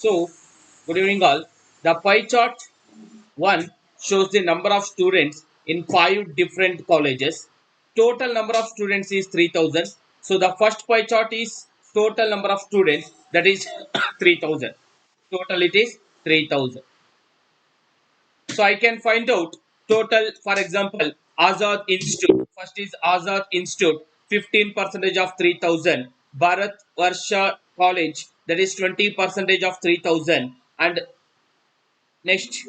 So, good evening all. The pie chart 1 shows the number of students in 5 different colleges. Total number of students is 3000. So, the first pie chart is total number of students, that is 3000. Total it is 3000. So, I can find out total, for example, Azad Institute. First is Azad Institute, 15 percentage of 3000. Bharat Varsha College, that is 20 percentage of 3000. And next,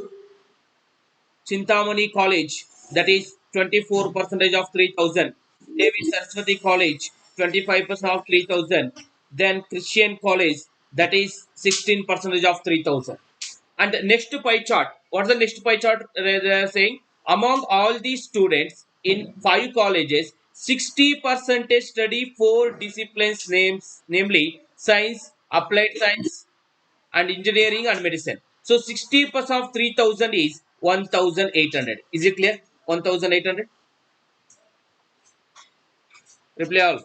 Chintamani College, that is 24 percentage of 3000. Devi Saraswati College, 25% of 3000. Then Christian College, that is 16 percentage of 3000. And next pie chart, what's the next pie chart they are saying? Among all these students in 5 colleges, 60% study 4 disciplines names, namely science, applied science, and engineering and medicine. So 60% of 3000 is 1800. Is it clear? 1800. Reply all.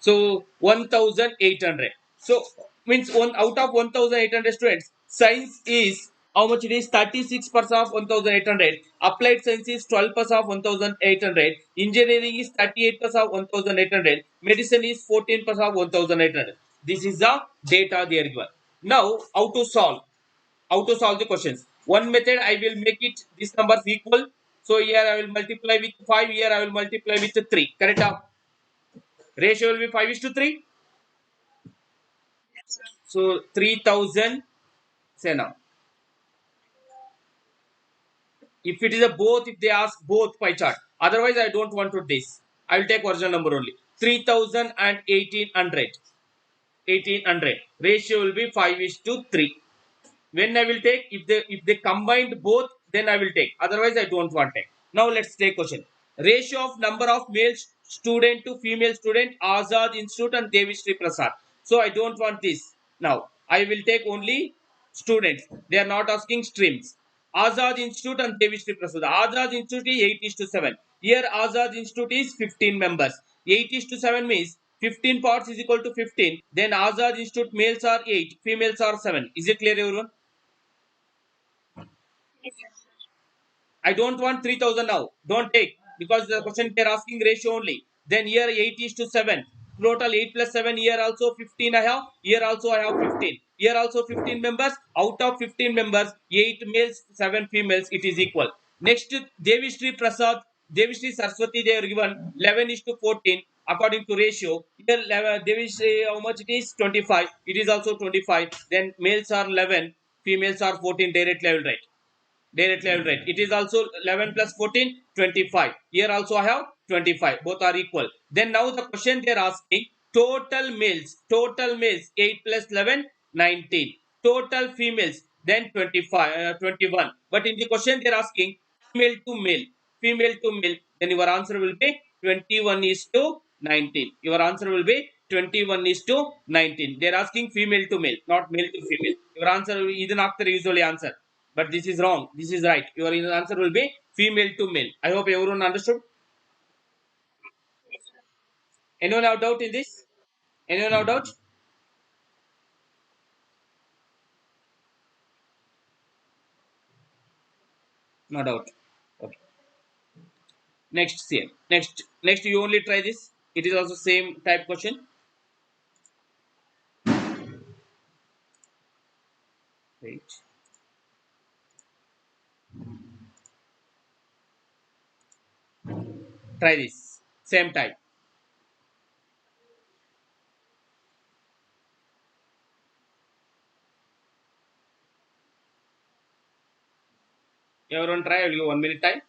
So 1800. So means one out of 1800 students, science is how much it is 36% of 1800. Applied science is 12% of 1800. Engineering is 38% of 1800. Medicine is 14% of 1800. This is the data they are given. Now how to solve? How to solve the questions? One method, I will make it this numbers equal. So here I will multiply with 5. Here I will multiply with 3. Correct? Ratio will be 5 is to 3. So 3000. Say now. If it is a both, if they ask both pie chart. Otherwise, I don't want to this. I will take original number only. 3000 and 1800. 1800. Ratio will be 5 is to 3. When I will take, if they combined both, then I will take. Otherwise, I don't want take. Now let's take question. Ratio of number of male student to female student, Azad Institute and Devi Sri Prasad. So I don't want this. Now I will take only students. They are not asking streams. Azad Institute and Devi Sri Prasad. Azad Institute is 8 is to 7. Here Azad Institute is 15 members. 8 is to 7 means 15 parts is equal to 15. Then Azad Institute males are 8, females are 7. Is it clear everyone? I don't want 3000 now. Don't take because the question they are asking ratio only. Then here 8 is to 7. Total 8 plus 7. Here also 15 I have. Here also I have 15. Here also 15 members. Out of 15 members, 8 males, 7 females. It is equal. Next, Devi Sri Prasad, Devi Sri Saraswati, they are given 11 is to 14 according to ratio. Here Devi Sri, how much it is? 25. It is also 25. Then males are 11, females are 14. Directly I will write. Directly I will write. It is also 11 plus 14, 25. Here also I have 25. Both are equal. Then now the question they are asking total males 8 plus 11, 19. Total females then 25, 21. But in the question they are asking female to male, female to male. Then your answer will be 21 is to 19. Your answer will be 21 is to 19. They are asking female to male, not male to female. Your answer will be either after usually answer. But this is wrong. This is right. Your answer will be female to male. I hope everyone understood. Anyone have doubt in this? Anyone have doubt? No doubt. Okay. Next, same. Next, you only try this. It is also same type question. Wait. Try this. Same type. Everyone try. I will give 1 minute time.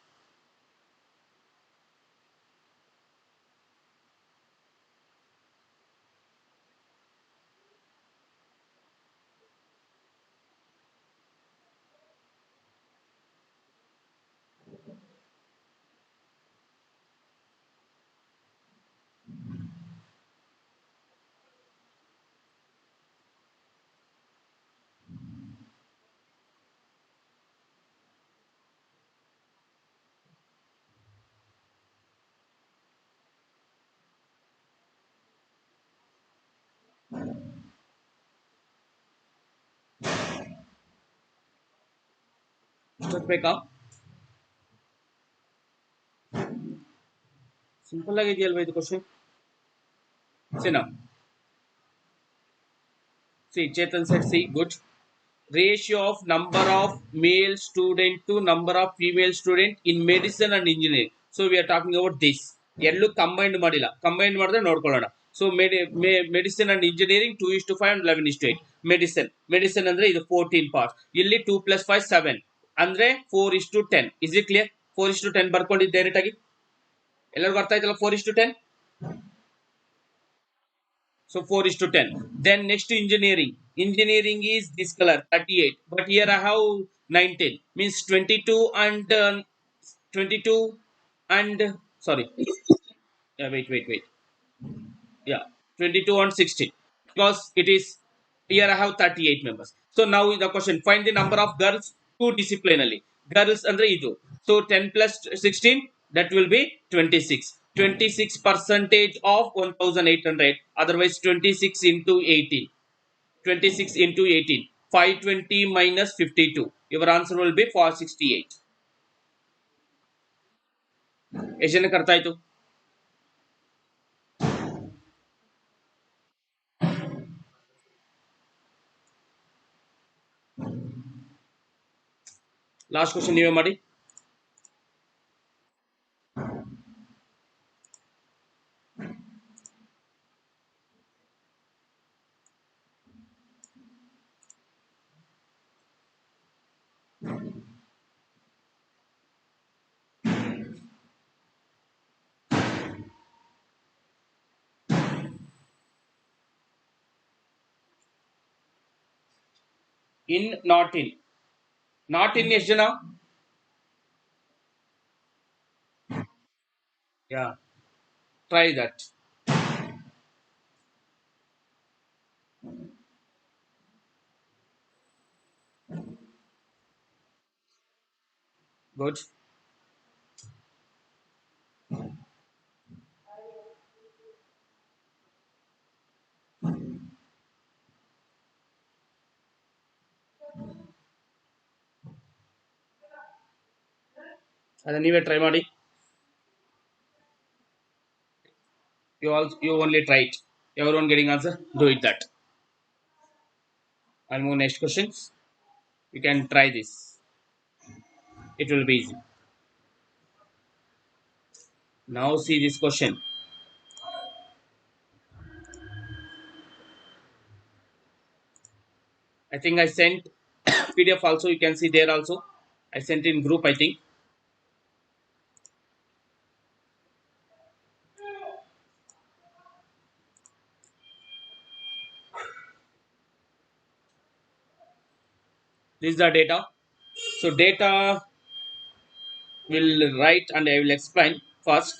ಇಷ್ಟೊತ್ತು ಬೇಕಾ? Simple ಆಗಿದೆಯಲ್ವಾ ಇದು question? Sina see Chetan said see good ratio of number of male student to number of female student in medicine and engineering. So we are talking about this. ಎಲ್ಲೂ combined ಮಾಡಿಲ್ಲ, combined ಮಾಡಿದ್ರೆ ನೋಡ್ಕೊಳ್ಳೋಣ. So medicine and engineering 2:5 and 11:8. Medicine ಅಂದ್ರೆ ಇದು 14 parts. ಇಲ್ಲಿ 2 + 5 7 ಅಂದ್ರೆ 4:10. Is it clear? 4:10 ಬರ್ಕೊಂಡಿದ್ದು direct ಆಗಿ ಎಲ್ಲರಿಗೂ ಅರ್ಥ ಆಯ್ತಲ್ಲ? 4:10. So 4:10. Then next engineering. Engineering is this color 38. But here I have 19. Means 22 and 22 and sorry. Yeah, wait. Yeah, 22 and 16. Because it is here I have 38 members. So now the question, find the number of girls two disciplinary. Girls andre idu. So 10 plus 16, that will be 26. 26 percentage of 1800. Otherwise 26 into 18. 26 into 18. 520 minus 52. Your answer will be 468. ಎಷ್ಟು ಜನಕ್ಕೆ ಅರ್ಥ ಆಯ್ತು? Last question ನೀವೇ ಮಾಡಿ. In not in. Not in ಎಷ್ಟು ಜನ? ಯಾ, try that. Good. ಅದನ್ನ ನೀವೇ ಟ್ರೈ ಮಾಡಿ. You only try it. Everyone getting answer, do it that. I'll move next questions. You can try this. It will be easy. Now see this question. I think I sent PDF also. You can see there also. I sent in group, I think. This is the data. So data will write and I will explain first.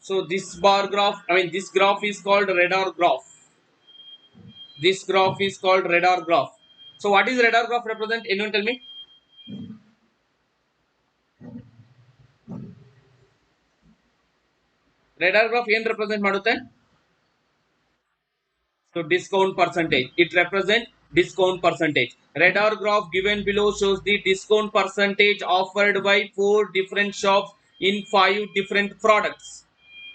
So this bar graph, this graph is called radar graph. This graph is called radar graph. So what is radar graph represent? Anyone tell me? Radar graph ಏನು represent ಮಾಡುತ್ತೆ? So discount percentage. It represents discount percentage. Radar graph given below shows the discount percentage offered by 4 different shops in 5 different products.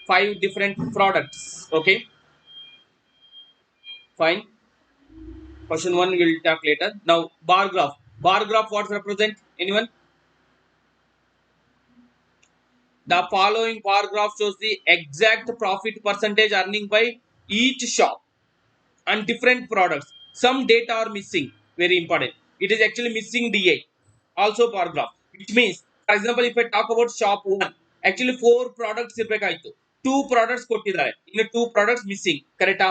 5 different products. Okay. Fine. Question 1 we will talk later. Now bar graph. Bar graph what represent? Anyone? The following bar graph shows the exact profit percentage earning by each shop and different products. Some data are missing. Very important. It is actually missing DA. Also bar graph. Which means, for example, if I talk about shop 1, actually 4 products ಇರಬೇಕಾಯಿತು. 2 products ಕೊಟ್ಟಿದ್ದಾರೆ. ಇನ್ನು 2 products missing. ಕರೆಕ್ಟಾ?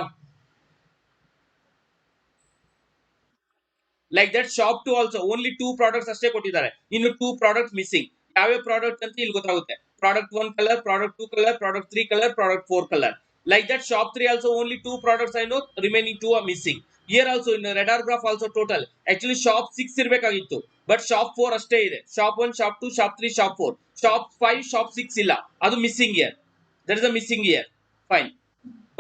Like that shop 2 also only 2 products ಅಷ್ಟೇ ಕೊಟ್ಟಿದ್ದಾರೆ. ಇನ್ನು 2 products missing. ಯಾವ್ಯಾವ product ಅಂತ ಇಲ್ಲಿ ಗೊತ್ತಾಗುತ್ತೆ. Product 1 color, product 2 color, product 3 color, product 4 color. Like that shop 3 also only 2 products I know, remaining 2 are missing. Here also in the radar graph also total. Actually shop 6 ಇರಬೇಕಾಗಿತ್ತು. But shop 4 ಅಷ್ಟೇ ಇದೆ. Shop 1, shop 2, shop 3, shop 4. Shop 5, shop 6 ಇಲ್ಲ. ಅದು missing here. There is a missing here. Fine.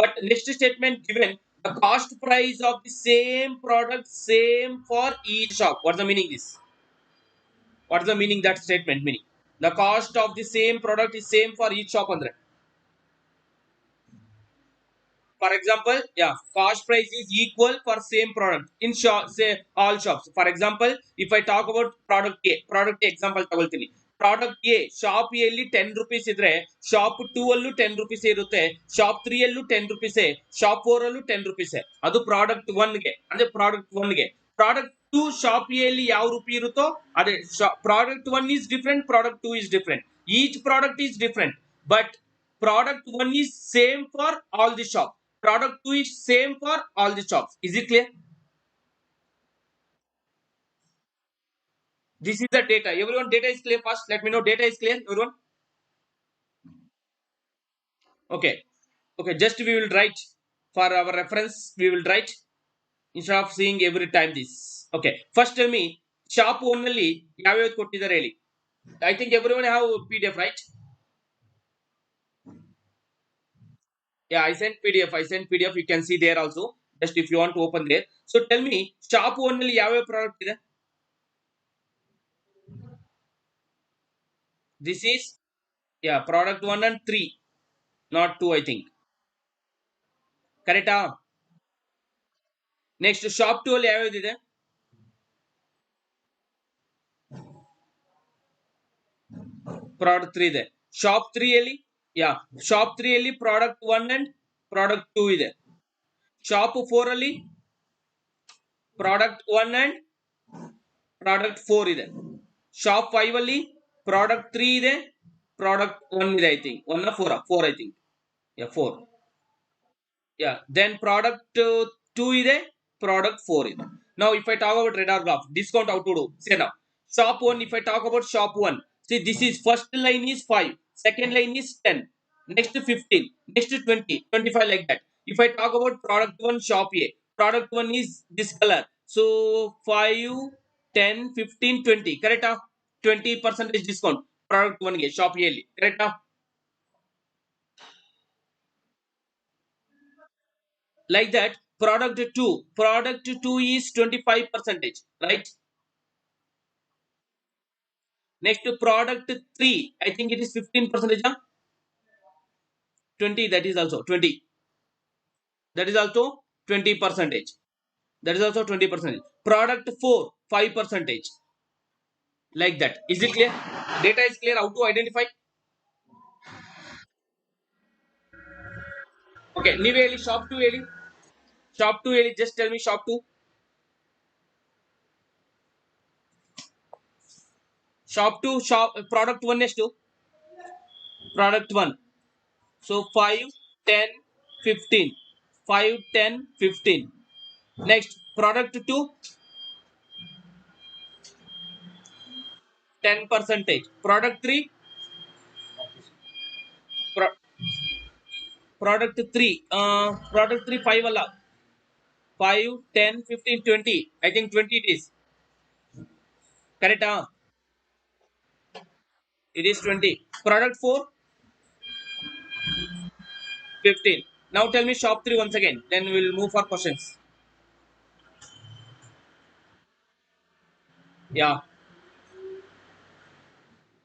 But next statement given, the cost price of the same product same for each shop. What's the meaning this? What is the meaning that statement meaning? The cost of the same product is same for each shop under. For example, yeah, cost price is equal for same product in shop, say all shops. For example, if I talk about product A example ತಗೊಳ್ತೀನಿ. Product A shop A ಅಲ್ಲಿ 10 rupees ಇದ್ರೆ shop 2 ಅಲ್ಲೂ 10 rupees ಇರುತ್ತೆ, shop 3 ಅಲ್ಲೂ 10 rupees, shop 4 ಅಲ್ಲೂ 10 rupees. ಅದು product 1 ಗೆ, ಅಂದ್ರೆ ಪ್ರಾಡಕ್ಟ್ 1 ಗೆ. ಪ್ರಾಡಕ್ಟ್ 2 ಶಾಪ್ ಎ ಅಲ್ಲಿ ಯಾವ ರೂಪಿ ಇರುತ್ತೋ ಅದೇ product 1 is different, product 2 is different, each product is different, but product 1 is same for all the shops, product 2 is same for all the shops. Is it clear? This is the data. Everyone, data is clear first? Let me know data is clear, everyone. Okay. Okay, just we will write for our reference. We will write instead of seeing every time this. Okay. First tell me, shop only ಯಾವ್ಯಾವ್ದು ಕೊಟ್ಟಿದ್ದಾರೆ ಹೇಳಿ. I think everyone have PDF, right? Yeah, I sent PDF. I sent PDF. You can see there also. Just if you want to open there. So tell me, shop only ಯಾವ್ಯಾವ product ಇದೆ? This is, yeah, product 1 and 3, not 2, I think. Correct? Next, shop 2 ಅಲ್ಲಿ ಯಾವ್ಯಾವ್ದಿದೆ? Product 3 ಇದೆ. Shop 3 ಅಲ್ಲಿ, yeah, shop 3 ಅಲ್ಲಿ product 1 and product 2 ಇದೆ. Shop 4 ಅಲ್ಲಿ product 1 and product 4 ಇದೆ. Shop 5 ಅಲ್ಲಿ product 3 ಇದೆ, product 1 ಇದೆ, I think. 1 or 4? 4, I think. Yeah, 4. Yeah, then product 2 ಇದೆ, product 4 ಇದೆ. Now if I talk about radar graph discount, how to do? Say now, shop 1, if I talk about shop 1, see this is first line is 5, second line is 10, next 15, next 20, 25, like that. If I talk about product 1 shop A, product 1 is this color, so 5, 10, 15, 20, correct? 20% discount product 1 ಗೆ shop A ಅಲ್ಲಿ, correct? Like that, product 2 is 25 percentage, right? Next to product 3, I think it is 15 percentage, 20, that is also 20, that is also 20 percentage, that is also 20 percentage. Product 4, 5 percentage, like that. Is it clear? Data is clear how to identify? Okay, ನೀವೇ ಹೇಳಿ, shop 2 ಹೇಳಿ, shop 2 ಹೇಳಿ, just tell me shop 2. Shop 2, shop product 1 ಎಷ್ಟು? Product 1, so 5, 10, 15, 5, 10, 15. Next, product 2, 10 percentage. Product 3, pro- product 3, product 3 5 ಅಲ್ಲ, 5, 10, 15, 20. I think 20 it is. Correct? It is 20. Product 4, 15. Now tell me shop 3 once again. Then we will move for questions. Yeah.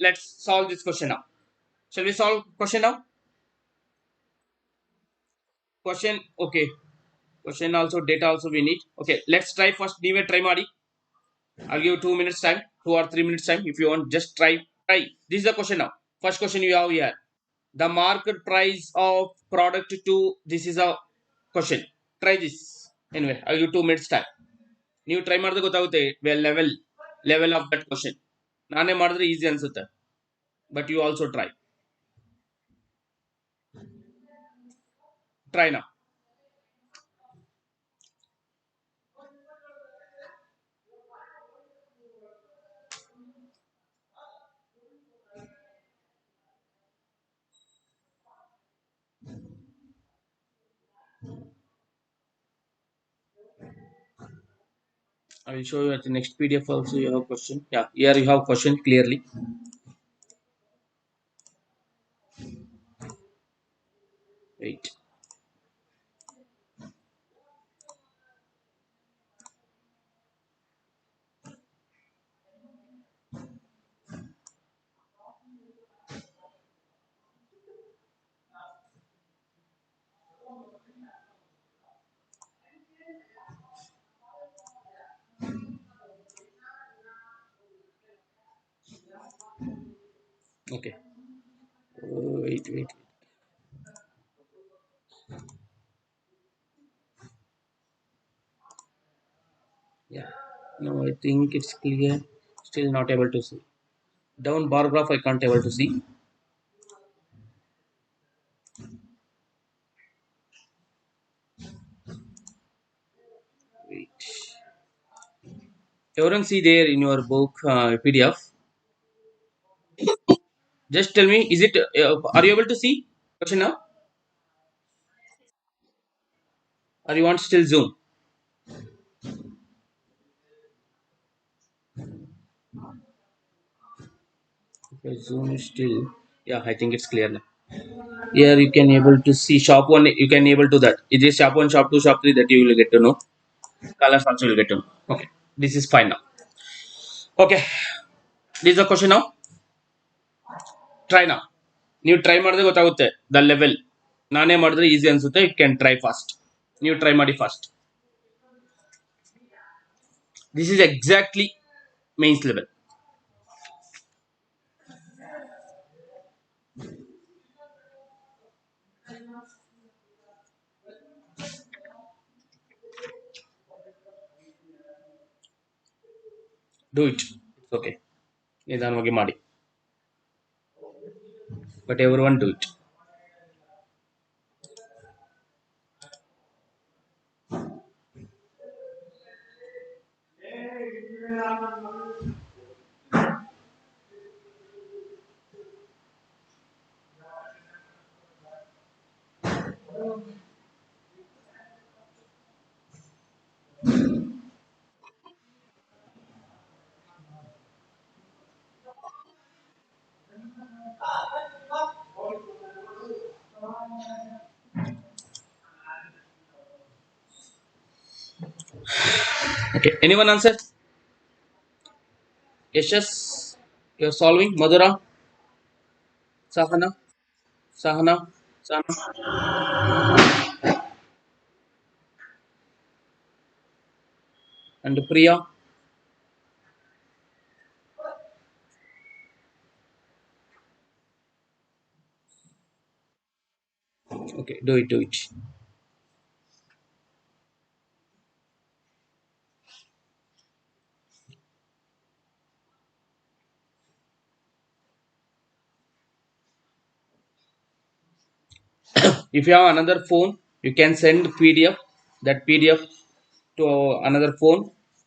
Let's solve this question now. Shall we solve question now? Question. Okay. Question also, data also we need. Okay. Let's try first. ನೀವೇ try ಮಾಡಿ. I'll give you 2 minutes time, 2 or 3 minutes time. If you want, just try. Try. This is the question now. First question you have here. The market price of product 2. This is a question. Try this. Anyway, I'll give 2 minutes time. ನೀವು try ಮಾಡಿದ್ರೆ ಗೊತ್ತಾಗುತ್ತೆ level of that question. ನಾನೇ ಮಾಡಿದ್ರೆ easy ಅನ್ಸುತ್ತೆ, but you also try ನಾ. I will show you at the next PDF also. You have question. Yeah, here you have question clearly. Wait. Okay. Wait. Yeah. No, I think it's clear. Still not able to see. Down bar graph I can't able to see. Wait. Everyone see there in your book PDF. Just tell me, is it? Are you able to see question now? Or you want still zoom? Okay, zoom is still. Yeah, I think it's clear now. Here you can able to see shop one. You can able to that. It is shop one, shop two, shop three that you will get to know. Colors also will get to know. Okay, this is fine now. Okay, this is the question now. Try now. ನೀವು try ಮಾಡಿದ್ರೆ ಗೊತ್ತಾಗುತ್ತೆ the level. ನಾನೇ ಮಾಡಿದ್ರೆ easy ಅನ್ಸುತ್ತೆ. You can try fast. ನೀವು try ಮಾಡಿ fast. This is exactly mains level. Do it. It's okay. ನಿಧಾನವಾಗಿ ಮಾಡಿ. But every one do it. Okay. Anyone answer? Yashas, you're solving. Madhura, Sahana, Sahana, Sahana, and Priya. Okay, do it, do it. If you have another phone, you can send PDF. That PDF to another phone.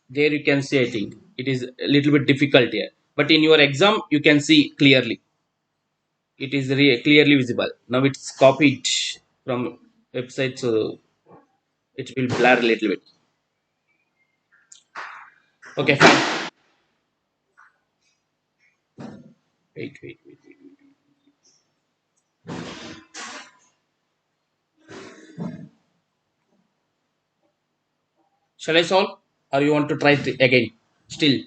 There you can see. I think it is a little bit difficult here, but in your exam you can see clearly. It is clearly visible. Now it's copied from website, so it will blur a little bit. Okay, fine. Wait. Shall I solve, or you want to try it again? Still,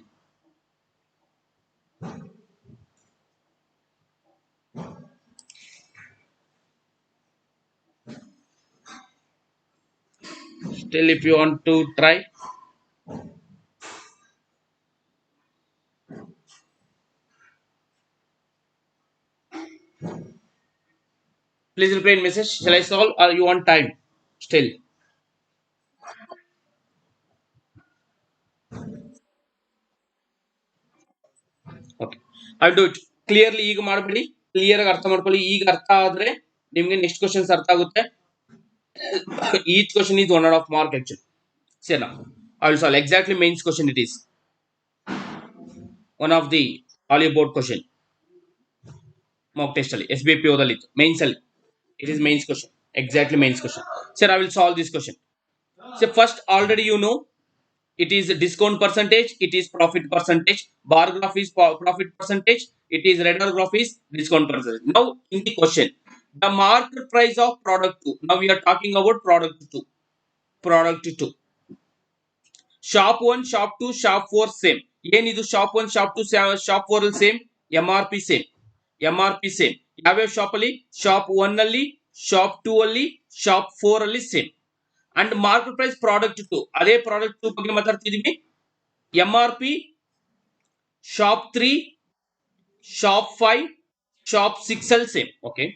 if you want to try, please reply in message. Shall I solve, or you want time? Still, okay. I'll do it. Clearly ಈಗ ಮಾಡಬೇಡಿ. Clear ಆಗಿ ಅರ್ಥ ಮಾಡ್ಕೊಳ್ಳಿ. ಈಗ ಅರ್ಥ ಆದ್ರೆ ನಿಮಗೆ next questions ಅರ್ಥ ಆಗುತ್ತೆ. Each question is 1.5 mark actually. See now, I will solve exactly mains question. It is one of the all board question. Mock test ಅಲ್ಲಿ SBP ಓದಲ್ಲಿ mains ಅಲ್ಲಿ. It is mains question. Exactly mains question. Sir, I will solve this question. So first, already you know it is discount percentage, it is profit percentage, bar graph is profit percentage, it is radar graph is discount percentage. Now in the question, the market price of product 2. Now we are talking about product 2. Product 2. Shop 1, shop 2, shop 4 same. ಏನಿದು shop 1, shop 2, shop 4 ಅಲ್ಲಿ same. MRP same. MRP same. ಯಾವ್ಯಾವ shop ಅಲ್ಲಿ? Shop 1 ಅಲ್ಲಿ, shop 2 ಅಲ್ಲಿ, shop 4 ಅಲ್ಲಿ same. And market price product 2. ಅದೇ product 2 ಬಗ್ಗೆ ಮಾತಾಡ್ತಿದೀವಿ. MRP shop 3, shop 5, Shop 6 sell same. Okay.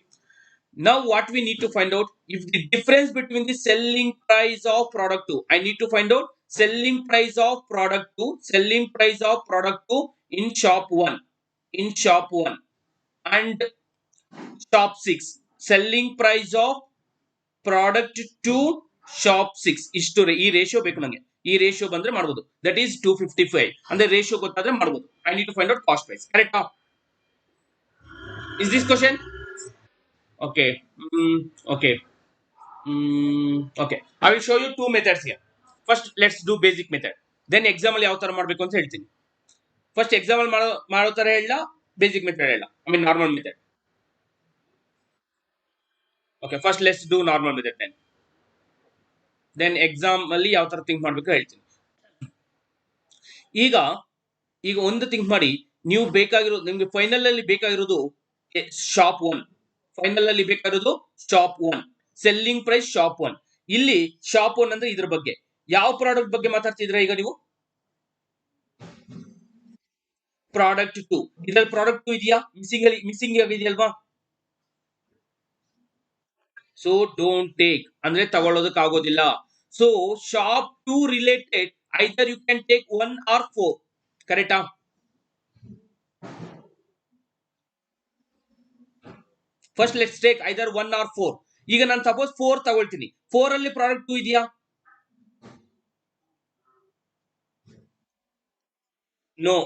Now what we need to find out, if the difference between the selling price of product 2. I need to find out selling price of product 2, selling price of product 2 in shop 1, in shop 1 and shop 6. Selling price of product 2 shop 6 ಇಷ್ಟು ಈ ratio ಬೇಕು ನನಗೆ. ಈ ratio ಬಂದ್ರೆ ಮಾಡಬಹುದು. That is 255 ಅಂದ್ರೆ ratio ಗೊತ್ತಾದ್ರೆ ಮಾಡಬಹುದು. I need to find out cost price. ಕರೆಕ್ಟಾ? Is this question? Okay. Okay. Okay. I will show you two methods here. First, let's do basic method. Then example ಯಾವ ತರ ಮಾಡಬೇಕು ಅಂತ ಹೇಳ್ತೀನಿ. First example ಮಾಡೋ ತರ ಹೇಳ, basic method ಹೇಳ. I mean normal method. Okay. First let's do normal method then. Then exam ಅಲ್ಲಿ ಯಾವ ತರ ಥಿಂಕ್ ಮಾಡಬೇಕು ಹೇಳ್ತೀನಿ. ಈಗ ಈಗ ಒಂದು ಥಿಂಕ್ ಮಾಡಿ, ನೀವು ಬೇಕಾಗಿರೋದು ನಿಮ್ಗೆ ಫೈನಲ್ ಅಲ್ಲಿ ಬೇಕಾಗಿರೋದು ಶಾಪ್ 1. ಫೈನಲ್ ಅಲ್ಲಿ ಬೇಕಾಗಿರೋದು ಶಾಪ್ 1. Selling price shop 1. ಇಲ್ಲಿ ಶಾಪ್ 1 ಅಂದ್ರೆ ಇದ್ರ ಬಗ್ಗೆ ಯಾವ ಪ್ರಾಡಕ್ಟ್ ಬಗ್ಗೆ ಮಾತಾಡ್ತಿದ್ರ ಈಗ ನೀವು? ಪ್ರಾಡಕ್ಟ್ 2. ಇದ್ರಲ್ಲಿ ಪ್ರಾಡಕ್ಟ್ 2 ಇದೆಯಾ? ಮಿಸ್ಸಿಂಗ್ ಆಗಿದೆಯಲ್ವಾ? ಸೊ ಡೋಂಟ್ ಟೇಕ್ ಅಂದ್ರೆ ತಗೊಳ್ಳೋದಕ್ಕೆ ಆಗೋದಿಲ್ಲ. So shop 2 related either you can take 1 or 4. ಕರೆಕ್ಟಾ? First let's take either 1 or 4. ಈಗ ನಾನು ಸಪೋಸ್ 4 ತಗೊಳ್ತೀನಿ. 4 ಅಲ್ಲಿ ಪ್ರಾಡಕ್ಟ್ 2 ಇದೆಯಾ? ನೋ.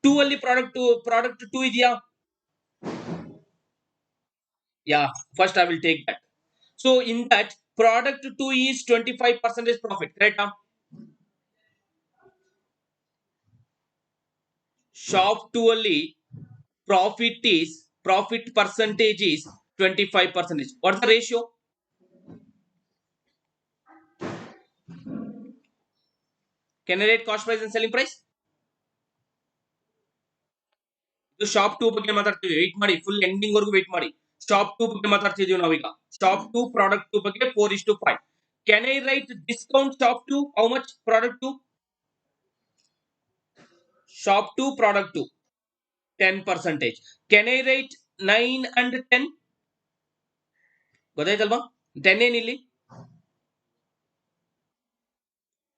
2 ಅಲ್ಲಿ ಪ್ರಾಡಕ್ಟ್ 2 ಇದೆಯಾ? Yeah. First I will take that. So in that product 2 is 25% profit. ಕರೆಕ್ಟಾ? ಶಾಪ್ 2 ಅಲ್ಲಿ profit percentage is 25%. What's the ratio? Can I rate cost price and selling price? ಇದು shop 2 ಬಗ್ಗೆ ಮಾತಾಡ್ತೀವಿ. Wait ಮಾಡಿ, full ending ವರೆಗೂ wait ಮಾಡಿ. Shop 2 ಬಗ್ಗೆ ಮಾತಾಡ್ತಿದೀವಿ ನಾವೀಗ. ಶಾಪ್ 2 ಪ್ರಾಡಕ್ಟ್ 2 ಬಗ್ಗೆ 4:5. Can I write discount shop 2? How much product 2? Shop 2 product 2 10%. Can I write 9 and 10? ಗೊತ್ತಾಯ್ತಲ್ವಾ? 10 ಏನಿಲ್ಲಿ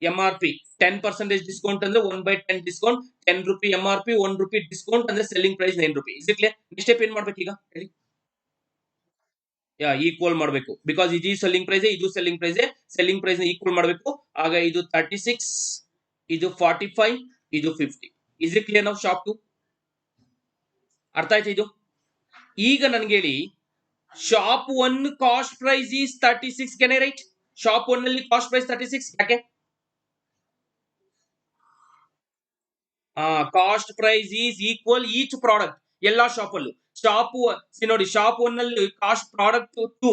MRP 10% ಡಿಸ್ಕೌಂಟ್ ಅಂದ್ರೆ 1/10 discount, 10 rupee MRP, 1 rupee discount ಅಂದ್ರೆ selling price 9 rupee. Is it clear? Next step ಏನ್ ಮಾಡ್ಬೇಕು ಈಗ ಹೇಳಿ? Equal ಮಾಡಬೇಕು. ಬಿಕಾಸ್ ಇದು ಸೆಲ್ಲಿಂಗ್ ಪ್ರೈಸ್, ಇದು ಸೆಲ್ಲಿಂಗ್ ಪ್ರೈಸ್. ಸೆಲ್ಲಿಂಗ್ ಪ್ರೈಸ್ ನ ಈಕ್ವಲ್ ಮಾಡಬೇಕು. ಆಗ ಇದು 36, ಇದು 45, ಇದು 50. Is it clear? ನಾವು ಶಾಪ್ 2 ಅರ್ಥ ಆಯ್ತು ಇದು? ಈಗ ನನ್ಗೆ ಹೇಳಿ, shop 1 cost price is 36. Can I write shop 1 ಅಲ್ಲಿ ಕಾಸ್ಟ್ ಪ್ರೈಸ್ 36? ಯಾಕೆ? Cost price is equal each product ಎಲ್ಲಾ ಶಾಪ್ ಅಲ್ಲೂ. ಶಾಪ್ ನೋಡಿ, ಶಾಪ್ 1 ಅಲ್ಲಿ cost product 2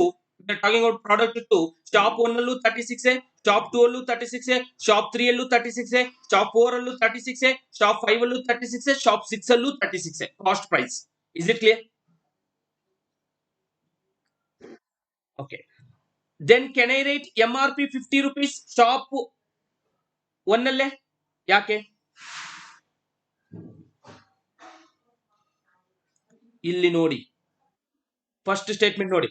talking out product 2 shop 1 ಅಲ್ಲೂ 36, ಶಾಪ್ 2 ಅಲ್ಲೂ 36, ಶಾಪ್ 3 ಅಲ್ಲೂ 36, ಶಾಪ್ 4 ಅಲ್ಲೂ 36, ಶಾಪ್ 5 ಅಲ್ಲೂ 36, ಶಾಪ್ 6 ಅಲ್ಲೂ 36 cost price. Is it clear? Okay. Then can I rate MRP 50 rupees shop 1 ಅಲ್ಲೇ? ಯಾಕೆ? ಇಲ್ಲಿ ನೋಡಿ, ಫಸ್ಟ್ ಸ್ಟೇಟ್ಮೆಂಟ್ ನೋಡಿ.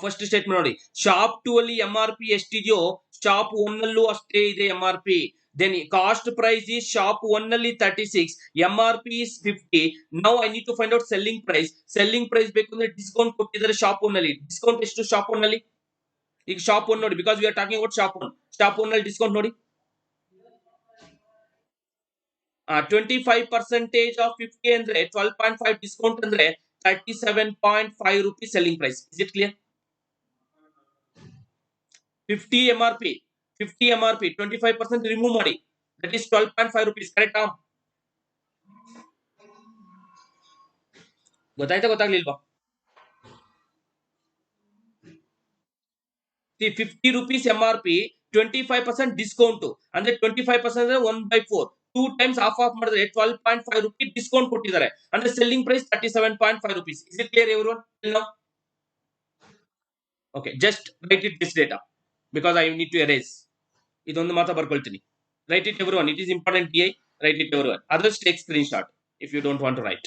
ಫಸ್ಟ್ ಸ್ಟೇಟ್ಮೆಂಟ್ ನೋಡಿ, ಶಾಪ್ 2 ಅಲ್ಲಿ MRP ಎಷ್ಟಿದೆಯೋ ಶಾಪ್ 1 ಅಲ್ಲೂ ಅಷ್ಟೇ ಇದೆ MRP. ದೆನ್ ಕಾಸ್ಟ್ ಪ್ರೈಸ್ ಈ ಶಾಪ್ 1 ಅಲ್ಲಿ 36, MRP is 50. Now I need to find out selling price. Selling price ಬೇಕು ಅಂದ್ರೆ ಡಿಸ್ಕೌಂಟ್ ಕೊಟ್ಟಿದ್ದಾರೆ ಶಾಪ್ 1 ಅಲ್ಲಿ. ಡಿಸ್ಕೌಂಟ್ ಎಷ್ಟು ಶಾಪ್ 1 ಅಲ್ಲಿ? ಈಗ ಶಾಪ್ 1 ನೋಡಿ, because we are talking about shop 1. Shop 1 ಅಲ್ಲಿ ಡಿಸ್ಕೌಂಟ್ ನೋಡಿ, 25% ಆಫ್ 50 ಅಂದ್ರೆ 12.5 ಡಿಸ್ಕೌಂಟ್ ಅಂದ್ರೆ 37.5 rupees selling price. Is it clear? 50 MRP, 25% remove ಮಾಡಿ, ದಟ್ ಇಸ್ 12.5 rupees. ಕರೆಕ್ಟಾ? ಗೊತ್ತಾಯ್ತಾ ಗೊತ್ತಾಗ್ಲಿಲ್ವಾ? 50 rupees MRP, 25% ಡಿಸ್ಕೌಂಟ್ ಅಂದ್ರೆ 25% ಅಂದ್ರೆ 1/4, 2 ಟೈಮ್ಸ್ ಆಫ್ ಮಾಡಿದ್ರೆ 12.5 rupees ಡಿಸ್ಕೌಂಟ್ ಕೊಟ್ಟಿದ್ದಾರೆ. ಅಂದ್ರೆ selling price 37.5 rupees. Is it clear everyone? Okay, just write it this data because I need to erase. ಇದೊಂದು ಮಾತ್ರ ಬರ್ಕೊಳ್ತೀನಿ. Write it everyone. It is important. Write it everyone. Others take screenshot if you don't want to write.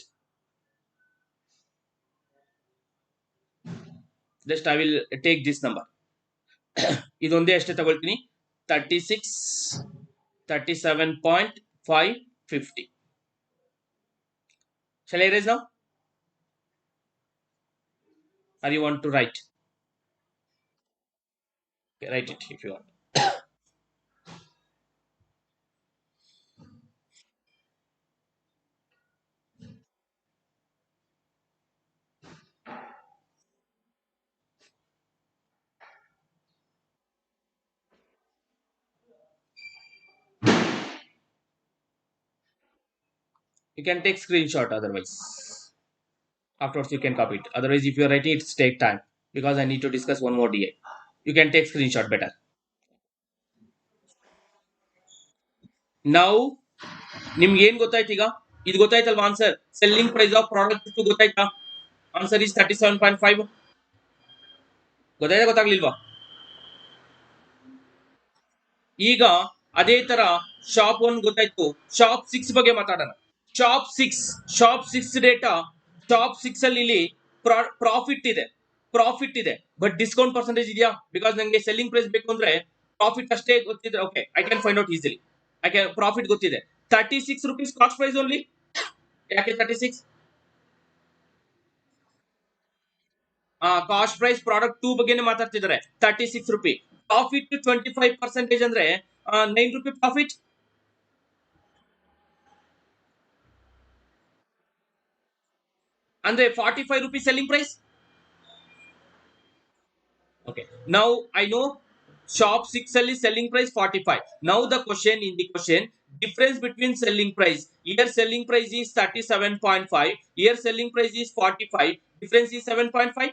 Just I will take this number. ಇದೊಂದೇ ಎಷ್ಟೇ ತಗೊಳ್ತೀನಿ 36 37.550. Shall I erase now, or you want to write? Okay, write it if you want. You can take screenshot otherwise. Afterwards you can copy it. Otherwise, if you are writing, it's take time because I need to discuss one more DA. You can take screenshot better. Now ನಿಮ್ಗೆ ಏನ್ ಗೊತ್ತಾಯ್ತು ಈಗ? ಇದು ಗೊತ್ತಾಯ್ತಲ್ವಾ answer? Selling price of product ಎಷ್ಟು ಗೊತ್ತಾಯ್ತಾ? Answer is 37.5. ಗೊತ್ತಾಯ್ತಾ ಗೊತ್ತಾಗ್ಲಿಲ್ವಾ? ಈಗ ಅದೇ ತರ ಶಾಪ್ 1 ಗೊತ್ತಾಯ್ತು. ಶಾಪ್ 6 ಬಗ್ಗೆ ಮಾತಾಡೋಣ. Shop 6 data. ಶಾಪ್ 6 ಅಲ್ಲಿ ಇಲ್ಲಿ ಪ್ರಾಫಿಟ್ ಇದೆ. ಪ್ರಾಫಿಟ್ ಇದೆ ಬಟ್ ಡಿಸ್ಕೌಂಟ್ ಪರ್ಸೆಂಟೇಜ್ ಇದೆಯಾ? ಬಿಕಾಸ್ ನಂಗೆ ಸೆಲ್ಲಿಂಗ್ ಪ್ರೈಸ್ ಬೇಕು ಅಂದ್ರೆ ಪ್ರಾಫಿಟ್ ಅಷ್ಟೇ ಗೊತ್ತಿದ್ರೆ okay I can find out easily. I can profit ಗೊತ್ತಿದೆ. 36 rupees ಕಾಸ್ಟ್ ಪ್ರೈಸ್ ಓನ್ಲಿ. ಯಾಕೆ 36? ಕಾಸ್ಟ್ ಪ್ರೈಸ್ ಪ್ರಾಡಕ್ಟ್ 2 ಬಗ್ಗೆನೇ ಮಾತಾಡ್ತಿದ್ದಾರೆ. 36 ರೂಪಿ ಪ್ರಾಫಿಟ್ 25% ಅಂದ್ರೆ 9 ರೂಪಿ ಪ್ರಾಫಿಟ್. ಅಂದ್ರೆ 45 rupee selling price. Okay. Now I know shop 6 ಅಲ್ಲಿ selling price 45. Now the question in the question, difference between selling price. Here selling price is 37.5. Here selling price is 45. Difference is 7.5.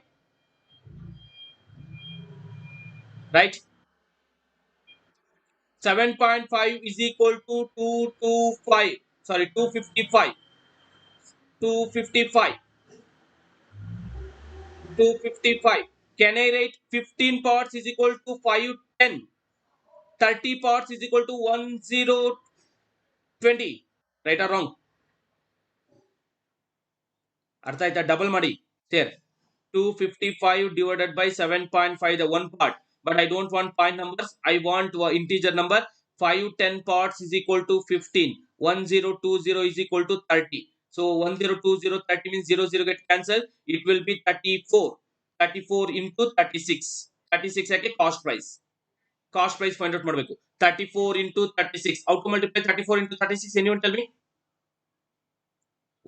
Right? 7.5 is equal to 225. Sorry, 255. 255. 255. Can I write 15 parts is equal to 510? 30 parts is equal to 1020. Right or wrong? ಅರ್ಥ ಆಯ್ತಾ? Double ಮಾಡಿ ಸೇರ್. 255 divided by 7.5, the one part, but I don't want point numbers, I want integer number. 510 parts is equal to 15. 1020 is equal to 30. So 1020 30 means 00 get cancelled. It will be 34. 34 into 36. 36 ಯಾಕೆ cost price. Cost price find out ಮಾಡಬೇಕು. 34 into 36. How to multiply 34 into 36? Anyone tell me?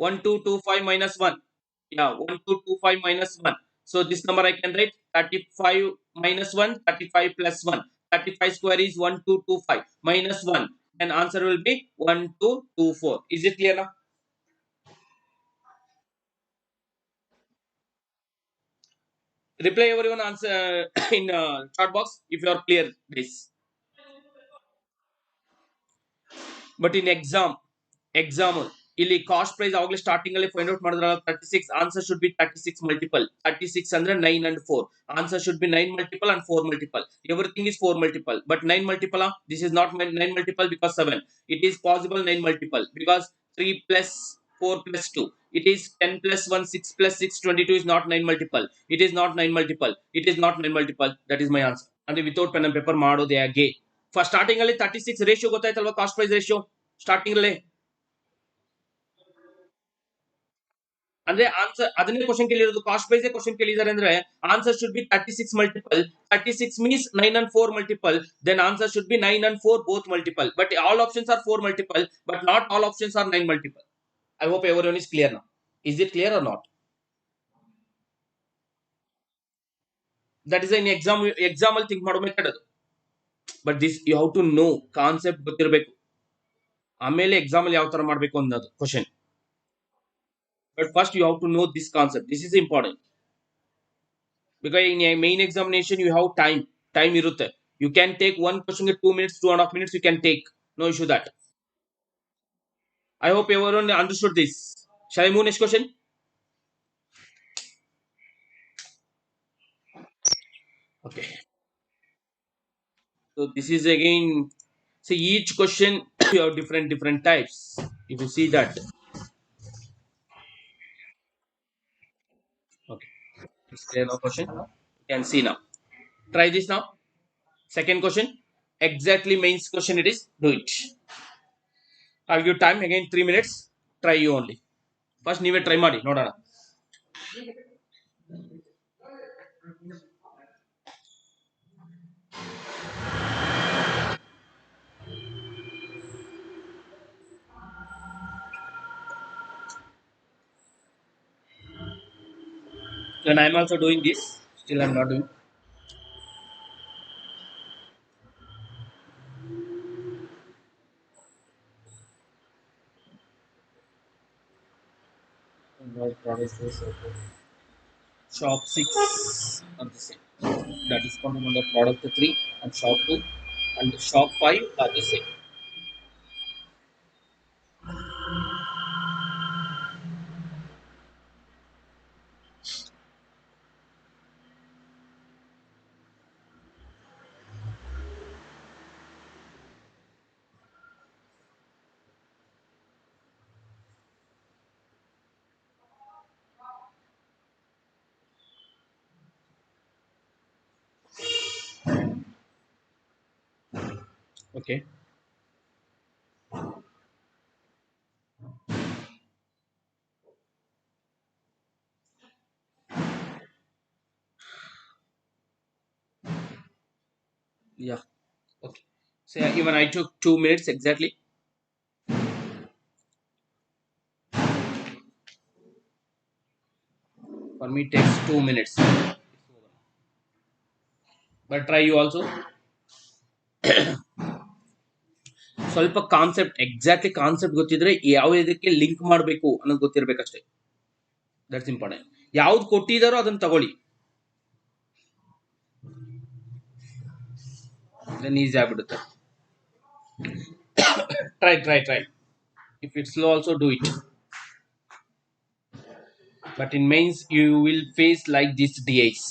1225 minus 1. Yeah, 1225 minus 1. So this number I can write 35 minus 1, 35 plus 1. 35 square is 1225 minus 1. Then answer will be 1224. Is it clear now? Reply everyone answer in chat box if you are clear this. But in example ಇಲ್ಲಿ cost price ಆವಾಗಲೇ starting ಅಲ್ಲಿ find out ಮಾಡಿದ್ರಲ್ಲ 36. Answer should be 36 multiple. 36 ಅಂದ್ರೆ 9 and 4. Answer should B 9 multiple and 4 multiple. Everything is 4 multiple, but 9 multiple. This is not 9 multiple because 7. It is possible 9 multiple because 3 plus 4 plus 2. It is 10 plus 1, 6 plus 6, 22 is not 9 multiple. It is not 9 multiple. It is not 9 multiple. That is my answer. ಅಂದ್ರೆ without pen and paper ಮಾಡೋದು ಹೇಗೆ? First starting ಅಲ್ಲಿ 36 ratio ಗೊತ್ತಾಯ್ತಲ್ವಾ? Cost price ratio starting ಅಲ್ಲಿ ಅಂದ್ರೆ answer ಅದನ್ನೇ question ಕೇಳಿರೋದು. Cost price question ಕೇಳಿದ್ದಾರೆ ಅಂದ್ರೆ answer should be 36 multiple. 36 means 9 and 4 multiple. Then answer should be 9 and 4 both multiple. But all options are 4 multiple, but not all options are 9 multiple. I hope everyone is clear now. Is it clear or not? That is an example think ಮಾಡೋ method ಅದು. But this you have to know concept ಗೊತ್ತಿರಬೇಕು. ಆಮೇಲೆ exam ಅಲ್ಲಿ ಯಾವ ತರ ಮಾಡಬೇಕು ಅನ್ನೋದು question. But first you have to know this concept. This is important. Because in a main examination you have time irutte. You can take one question in 2 minutes, 2.5 minutes you can take. No issue that. I hope everyone understood this. Shall I move next question? Okay. So this is again, see each question you have different types. If you see that. Okay. Is there no question? Can see now. Try this now. Second question. Exactly mains question it is. Do it. I'll give time again 3 minutes. Try you only. First ನೀವೇ try ಮಾಡಿ ನೋಡೋಣ. When I'm also doing this, still I'm not doing. Shop 6 are the same. That is counted on the product 3 and shop 2 and shop 5 are the same. Okay. Yeah. Okay. So even I took 2 minutes exactly. For me it takes 2 minutes. But try you also. ಸ್ವಲ್ಪ concept exactly concept ಗೊತ್ತಿದ್ರೆ ಯಾವ ಇದಕ್ಕೆ link ಮಾಡಬೇಕು ಅನ್ನೋದು ಗೊತ್ತಿರಬೇಕಷ್ಟೇ. That's important. ಯಾವ್ದು ಕೊಟ್ಟಿದಾರೋ ಅದನ್ನ ತಗೊಳ್ಳಿ. Then easy ಆಗ್ಬಿಡುತ್ತೆ. Try. If it's slow also do it. But in mains you will face like these DIs.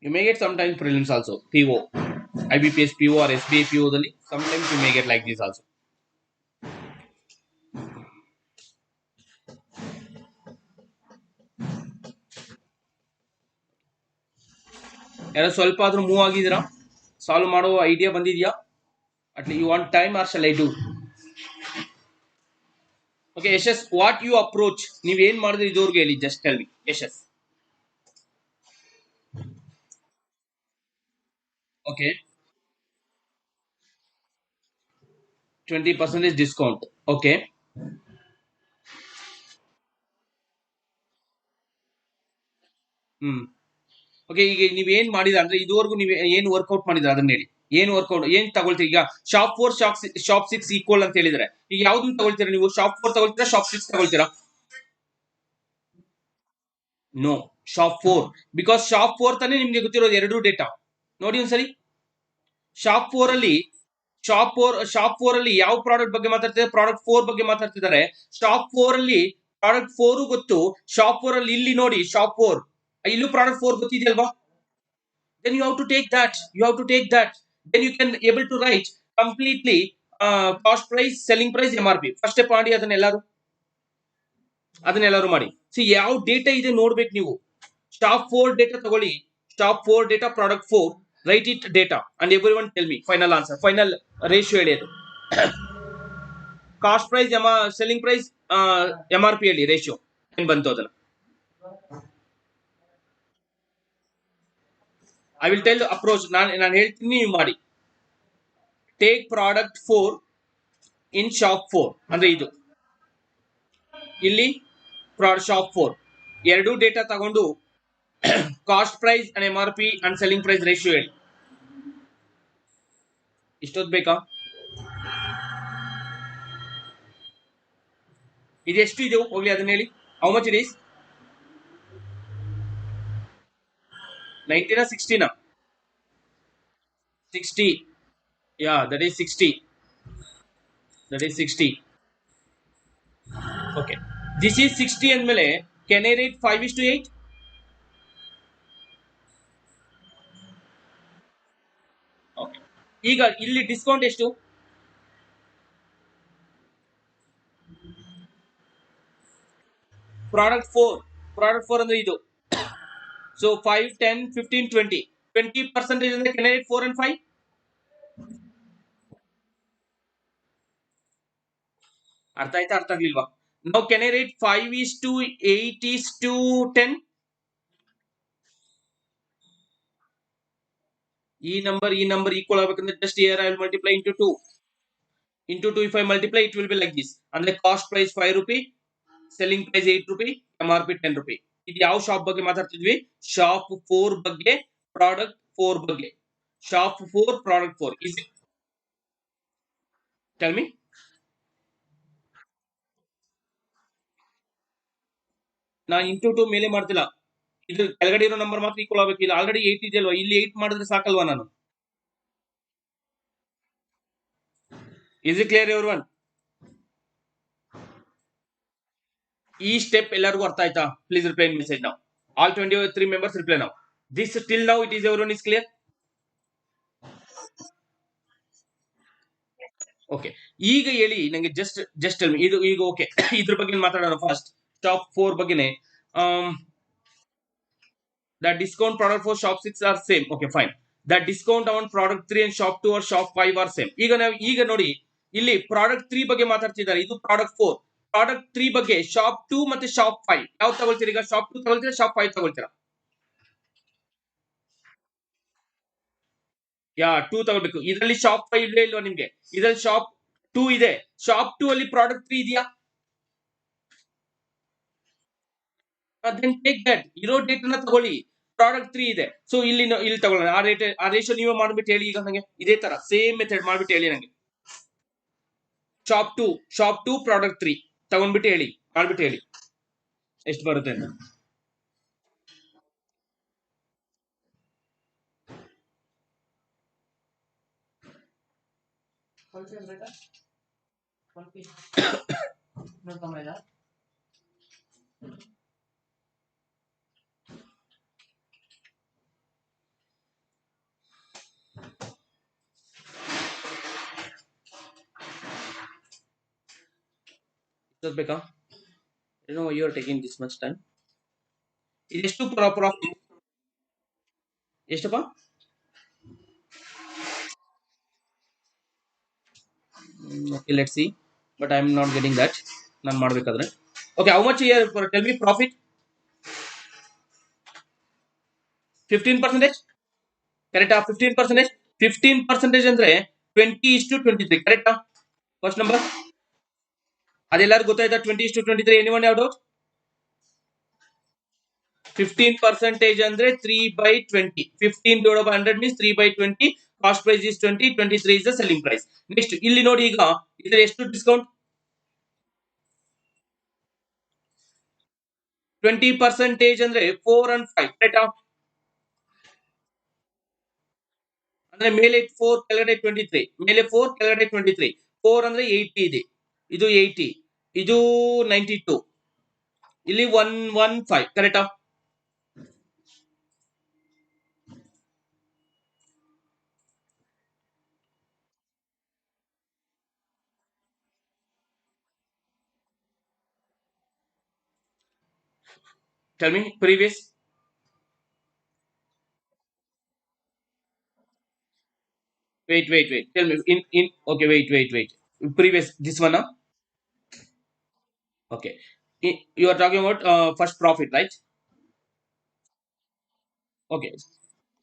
You may get sometimes prelims also. PO. IBPS PO or SBA PO. Sometimes you may get like this also. ಯಾರೋ ಸ್ವಲ್ಪ ಆದ್ರೂ move ಆಗಿದ್ದೀರಾ? Solve ಮಾಡೋ idea ಬಂದಿದ್ಯಾ? At least you want time or shall I do? Okay Yashas, what you approach, ನೀವ್ ಏನ್ ಮಾಡಿದ್ರಿ ಇದುವರೆಗೂ ಹೇಳಿ, just tell me Yashas. Okay 20% discount. Okay okay ಈಗ ನೀವ್ ಏನ್ ಮಾಡಿದ್ರ ಅಂದ್ರೆ ಇದುವರೆಗೂ ನೀವು ಏನ್ ವರ್ಕೌಟ್ ಮಾಡಿದ್ರ ಅದನ್ನ ಹೇಳಿ. ಏನ್ ವರ್ಕೌಟ್ ಏನ್ ತಗೊಳ್ತೀರಿ? ಈಗ ಶಾಪ್ 4 ಶಾಪ್ 6 ಈಕ್ವಲ್ ಅಂತ ಹೇಳಿದ್ರೆ ಈಗ ಯಾವ್ದನ್ನ ತಗೊಳ್ತೀರಾ ನೀವು? ಶಾಪ್ 4 ತಗೊಳ್ತೀರಾ, ಶಾಪ್ 6 ತಗೊಳ್ತೀರಾ? No, shop 4. ಬಿಕಾಸ್ ಶಾಪ್ 4 ತಾನೇ ನಿಮ್ಗೆ ಗೊತ್ತಿರೋದು ಎರಡು ಡೇಟಾ. ನೋಡಿ ಒಂದ್ಸರಿ, ಶಾಪ್ 4 ಅಲ್ಲಿ ಶಾಪ್ 4 ಅಲ್ಲಿ ಯಾವ ಪ್ರಾಡಕ್ಟ್ ಬಗ್ಗೆ ಮಾತಾಡ್ತಿದ್ದಾರೆ? ಪ್ರಾಡಕ್ಟ್ 4 ಬಗ್ಗೆ ಮಾತಾಡ್ತಿದ್ದಾರೆ. ಶಾಪ್ 4 ಅಲ್ಲಿ ಪ್ರಾಡಕ್ಟ್ 4 ಗೊತ್ತು. ಶಾಪ್ 4 ಅಲ್ಲಿ ಇಲ್ಲಿ ನೋಡಿ, ಶಾಪ್ 4 ಇಲ್ಲೂ product 4 ಗೊತ್ತಿದೆಯಲ್ವಾ? then you have to take that. Then you can able to write completely cost price, selling price, MRP. First step ಮಾಡಿ ಅದನ್ನೆಲ್ಲರೂ ಮಾಡಿ. ಸಿ ಯಾವ ಡೇಟಾ ಇದೆ ನೋಡ್ಬೇಕು ನೀವು. ಸ್ಟಾಪ್ 4 ಡೇಟಾ ತಗೊಳ್ಳಿ. Stop 4 data, product 4, write it data and every one tell me final answer, final ratio ಹೇಳಿ. ಅದು cost price, selling price, MRP ಹೇಳಿ ರೇಷಿಯೋ ಏನ್ ಬಂತು ಅದನ್ನ. I will tell approach. ನಾನು ಹೇಳ್ತೀನಿ, ನೀವು ಮಾಡಿ. ಟೇಕ್ ಪ್ರಾಡಕ್ಟ್ 4 ಇನ್ ಶಾಪ್ 4 ಅಂದ್ರೆ ಇದು ಇಲ್ಲಿ ಶಾಪ್ 4 ಎರಡು ಡೇಟಾ ತಗೊಂಡು cost price and MRP and selling price ratio ಹೇಳಿ. ಇಷ್ಟೊತ್ತು ಬೇಕಾ? ಇದೆಷ್ಟು ಇದು ಹೋಗ್ಲಿ ಅದನ್ನ ಹೇಳಿ. How much it is? 90 60? 60. Yeah, that is 60. Okay, this is 60 ಅಂದ್ಮೇಲೆ can I rate 5:8? Okay. ಈಗ ಇಲ್ಲಿ ಡಿಸ್ಕೌಂಟ್ ಎಷ್ಟು? ಪ್ರಾಡಕ್ಟ್ 4 ಅಂದ್ರೆ ಇದು So 5, 10, 15, 20. 20% in the candidate 4 and 5. ಅರ್ಥ ಆಯ್ತಾ ಅರ್ಥ ಆಗ್ಲಿಲ್ವಾ? Now can I rate 5 is to 8 is to 10? ಈ ನಂಬರ್ ಈಕ್ವಲ್ ಆಗಬೇಕಂದ್ರೆ just here I will multiply into 2. Into 2 if I multiply it will be like this. ಅಂದ್ರೆ cost price 5 rupee, selling price 8 rupee, MRP 10 rupee. ಇದು ಯಾವ shop ಬಗ್ಗೆ ಮಾತಾಡ್ತಿದ್ವಿ? Shop 4 ಬಗ್ಗೆ, product 4 ಬಗ್ಗೆ. Shop 4 product 4 is it? Tell me. ನಾನು into 2 ಮೇಲೆ ಮಾಡ್ತಿಲ್ಲ. ಇದು ಕೆಳಗಡೆ ಇರೋ ನಂಬರ್ ಮಾತ್ರ ಈಕ್ವಲ್ ಆಗಬೇಕು. ಇಲ್ಲಿ ಆಲ್ರೆಡಿ 8 ಇದೆಯಲ್ವಾ, ಇಲ್ಲಿ 8 ಮಾಡಿದ್ರೆ ಸಾಕಲ್ವಾ ನಾನು? Is it clear everyone? ಈ ಸ್ಟೆಪ್ ಎಲ್ಲರಿಗೂ ಅರ್ಥ ಆಯ್ತಾ? Please reply in message now. All 23 members reply now. This till now it is everyone is clear? Okay, ಈಗ ಹೇಳಿ ನಂಗೆ ಜಸ್ಟ್ ಟೆಲ್ ಮಿ. ಇದು ಈಗ ಓಕೆ, ಇದ್ರ ಬಗ್ಗೆ ಮಾತಾಡೋಣ first. Shop 4 ಬಗ್ಗೆನೆ. The discount product for shop 6 are same. Okay, fine. The discount on product 3 and shop 2 or shop 5 are same. ಈಗ ನೋಡಿ, ಇಲ್ಲಿ ಪ್ರಾಡಕ್ಟ್ 3 ಬಗ್ಗೆ ಮಾತಾಡ್ತಿದ್ದಾರೆ. ಇದು ಪ್ರಾಡಕ್ಟ್ 4. ಪ್ರಾಡಕ್ಟ್ 3 ಬಗ್ಗೆ ಶಾಪ್ 2 ಮತ್ತೆ ಶಾಪ್ 5 ಯಾವ್ದು ತಗೊಳ್ತೀರಾ? ಈಗ ಶಾಪ್ 2 ತಗೊಳ್ತೀರಾ, ಶಾಪ್ 5 ತಗೊಳ್ತೀರಾ? ಯಾ 2 ತಗೋಬೇಕು. ಇದರಲ್ಲಿ ಶಾಪ್ 5 ಇಲ್ಲೇ ಇಲ್ವಾ ನಿಮ್ಗೆ? ಇದರಲ್ಲಿ ಶಾಪ್ 2 ಇದೆ. ಶಾಪ್ 2 ಅಲ್ಲಿ ಪ್ರಾಡಕ್ಟ್ 3 ಇದೆಯಾ? Then take that. ಇರೋ ಡೇಟ್ ಅನ್ನ ತಗೊಳ್ಳಿ. ಪ್ರಾಡಕ್ಟ್ 3 ಇದೆ. ಸೊ ಇಲ್ಲಿ ತಗೊಳ್ಳೋಣ. ಆ ರೇಷಿಯೋ ನೀವೇ ಮಾಡ್ಬಿಟ್ಟು ಹೇಳಿ. ಈಗ ನಂಗೆ ಇದೇ ತರ ಸೇಮ್ ಮೆಥಡ್ ಮಾಡ್ಬಿಟ್ಟು ಹೇಳಿ ನಂಗೆ. ಶಾಪ್ 2 ಪ್ರಾಡಕ್ಟ್ 3 ತಗೊಂಡ್ಬಿಟ್ಟು ಹೇಳಿ, ಮಾಡ್ಬಿಟ್ಟು ಹೇಳಿ ಎಷ್ಟು ಬರುತ್ತೆ ಅಂತ. ಬೇಕಾ? You are taking this much time. ಇದೆಷ್ಟು ಪ್ರಾಫಿಟ್? ಎಷ್ಟಪ್ಪ? Okay, let's see. But I am not getting that. ನಾನು ಮಾಡ್ಬೇಕಾದ್ರೆ. Okay, how much here? Tell me profit. 15%. ಕರೆಕ್ಟಾ? 15%. 15% ಅಂದ್ರೆ 20:23. ಕರೆಕ್ಟಾ? ಫಸ್ಟ್ ನಂಬರ್ ಅದೆಲ್ಲರಿಗೂ ಗೊತ್ತಾಯ್ತಾ? 20:23. ಎನಿವನ್ ಯಾವ ಡೌಟ್? 15% ಅಂದ್ರೆ 3/20. 15 divided by 100 means 3/20. Cost price is 20. 23 is the selling price. Next ಇಲ್ಲಿ ನೋಡಿ, ಈಗ ಇದ್ರ ಎಷ್ಟು ಡಿಸ್ಕೌಂಟ್? 20% ಅಂದ್ರೆ 4 and 5. ಕರೆಕ್ಟಾ? ಅಂದ್ರೆ ಮೇಲೆ 4 ಕೆಳಗಡೆ 23. ಮೇಲೆ 4 ಕೆಳಗಡೆ 23. 4 ಅಂದ್ರೆ 80 ಇದೆ. ಇದು 80. ಇದು 92. ಇಲ್ಲಿ 115. ಕರೆಕ್ಟಾ? Tell me previous. Wait. Tell me in okay, wait. Previous this one, huh? Okay. You are talking about first profit, right? Okay.